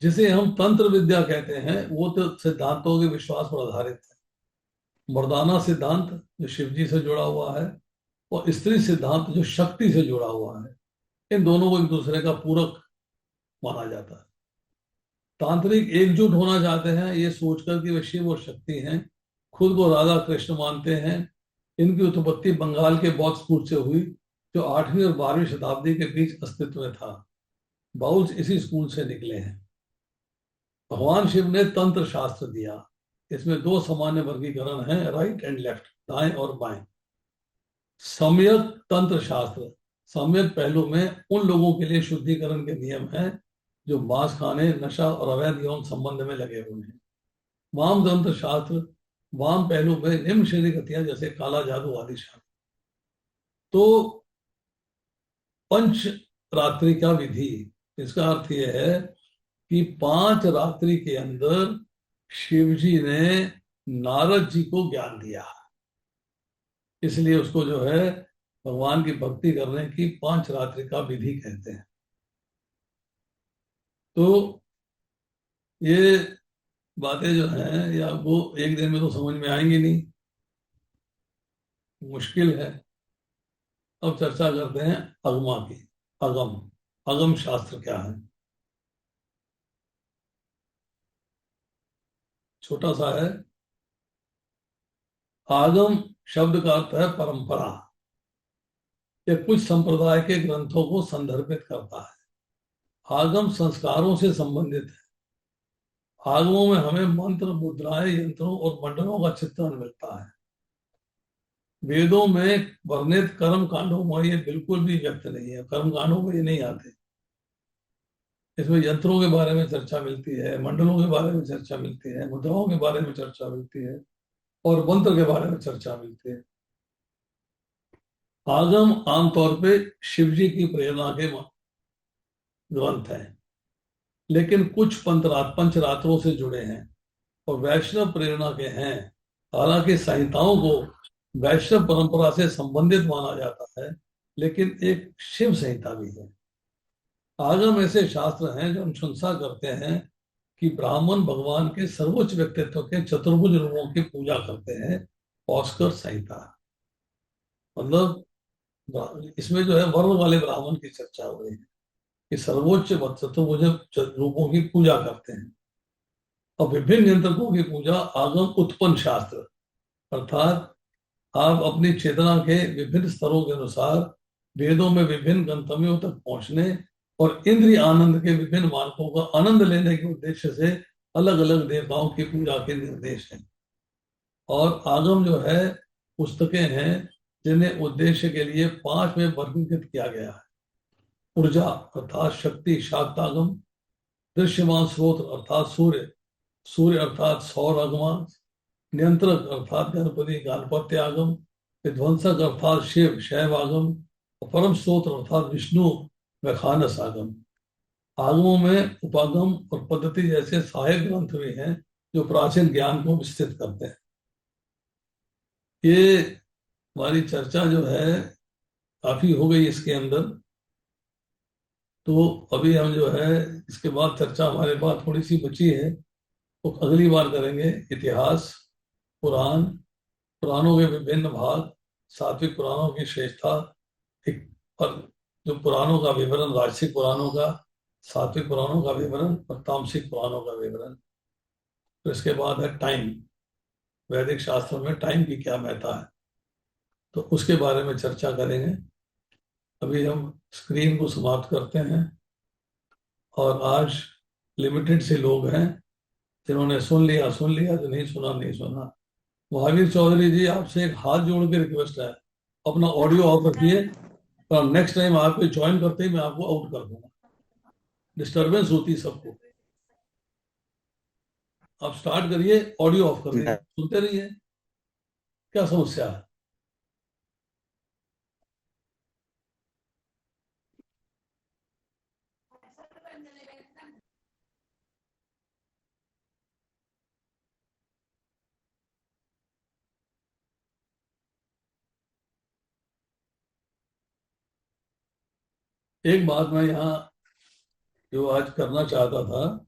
[SPEAKER 1] जिसे हम तंत्र विद्या कहते हैं वो तो सिद्धांतों के विश्वास पर आधारित है। मर्दाना सिद्धांत जो शिवजी से जुड़ा हुआ है, और स्त्री सिद्धांत जो शक्ति से जुड़ा हुआ है, इन दोनों को एक दूसरे का पूरक माना जाता है। तांत्रिक एकजुट होना चाहते हैं, ये सोचकर कि वे शिव और शक्ति हैं, खुद को राधा कृष्ण मानते हैं। इनकी उत्पत्ति बंगाल के बौद्ध स्कूल से हुई, जो 8वीं और 12वीं शताब्दी के बीच अस्तित्व में था। बाउल्स इसी स्कूल से निकले हैं। भगवान शिव ने तंत्र शास्त्र दिया। इसमें दो सामान्य वर्गीकरण हैं, राइट एंड लेफ्ट, दाएं और बाएं। सम्यक तंत्र शास्त्र, सम्यक पहलू में उन लोगों के लिए शुद्धिकरण के नियम हैं जो मांस खाने, नशा और अवैध यौन संबंध में लगे हुए हैं। वाम तंत्र शास्त्र, वाम पहलू में निम्न श्रेणी गतियां जैसे काला जादू आदि शामिल। तो पंच रात्रि का विधि, इसका अर्थ यह है कि 5 रात्रि के अंदर शिव जी ने नारद जी को ज्ञान दिया, इसलिए उसको जो है भगवान की भक्ति करने की 5 रात्रि का विधि कहते हैं। तो ये बातें जो हैं या वो एक दिन में तो समझ में आएंगी नहीं, मुश्किल है। अब चर्चा करते हैं अगमा की। अगम, अगम शास्त्र क्या है? छोटा सा है। आगम शब्द का अर्थ है परंपरा। यह कुछ संप्रदाय के ग्रंथों को संदर्भित करता है। आगम संस्कारों से संबंधित है। आगमों में हमें मंत्र, मुद्राएं, यंत्रों और मंडलों का चित्रण मिलता है। वेदों में वर्णित कर्म कांडों में ये बिल्कुल भी व्यक्त नहीं है, कर्म कांडों में ये नहीं आते। इसमें यंत्रों के बारे में चर्चा मिलती है, मंडलों के बारे में चर्चा मिलती है, मुद्राओं के बारे में चर्चा मिलती है और मंत्र के बारे में चर्चा मिलती है। आगम आमतौर पे शिव जी की प्रेरणा के ग्रंथ हैं, लेकिन कुछ पंचरात्रों से जुड़े हैं और वैष्णव प्रेरणा के हैं। हालांकि संहिताओं को वैष्णव परंपरा से संबंधित माना जाता है, लेकिन एक शिव संहिता भी है। आगम ऐसे शास्त्र हैं जो अनुशंसा करते हैं कि ब्राह्मण भगवान के सर्वोच्च व्यक्तित्व के चतुर्भुज रूपों की पूजा करते हैं। ऑस्कर संहिता, मतलब इसमें जो है वर्ण वाले ब्राह्मण की चर्चा हो रही है कि सर्वोच्च चतुर्भुज रूपों की पूजा करते हैं। और विभिन्न यंत्रकों की पूजा आगम उत्पन्न शास्त्र, अर्थात आप अपनी चेतना के विभिन्न स्तरों के अनुसार वेदों में विभिन्न गंतव्यों तक पहुंचने और इंद्रिय आनंद के विभिन्न मार्गों का आनंद लेने के उद्देश्य से अलग अलग देवताओं की पूजा के निर्देश हैं। और आगम जो है पुस्तकें हैं जिन्हें उद्देश्य के लिए 5 में वर्गीकृत किया गया है। ऊर्जा अर्थात शक्ति, शाक्तागम। दृश्यमान स्रोत अर्थात सूर्य, सूर्य अर्थात सौर आगमा। नियंत्रक अर्थात गणपति, गणपत्य आगम। विध्वंसक अर्थात शिव, शैव आगम। और परम स्रोत अर्थात विष्णु, वैखानस आगम। आगमों में उपागम और पद्धति जैसे सहायक ग्रंथ भी हैं जो प्राचीन ज्ञान को विस्तृत करते हैं। ये हमारी चर्चा जो है काफी हो गई इसके अंदर, तो अभी हम जो है इसके बाद चर्चा हमारे पास थोड़ी सी बची है, तो अगली बार करेंगे इतिहास, पुराण, पुराणों के विभिन्न भाग, सात्विक पुराणों की श्रेष्ठता, और जो पुराणों का विवरण, राजसिक पुराणों का, सात्विक पुराणों का विवरण और तामसिक पुराणों का विवरण। तो इसके बाद है टाइम, वैदिक शास्त्रों में टाइम की क्या महत्ता है, तो उसके बारे में चर्चा करेंगे। अभी हम स्क्रीन को समाप्त करते हैं। और आज लिमिटेड से लोग हैं, जिन्होंने सुन लिया, जो नहीं सुना, नहीं सुना। महावीर चौधरी जी, आपसे एक हाथ जोड़ के रिक्वेस्ट है, अपना ऑडियो ऑफ रखिए, और नेक्स्ट टाइम आपको ज्वाइन करते ही मैं आपको आउट कर दूंगा, डिस्टरबेंस होती सबको। आप स्टार्ट करिए, ऑडियो ऑफ कर दिए, सुनते रहिए। क्या समस्या है? एक बात मैं यहाँ जो आज करना चाहता था,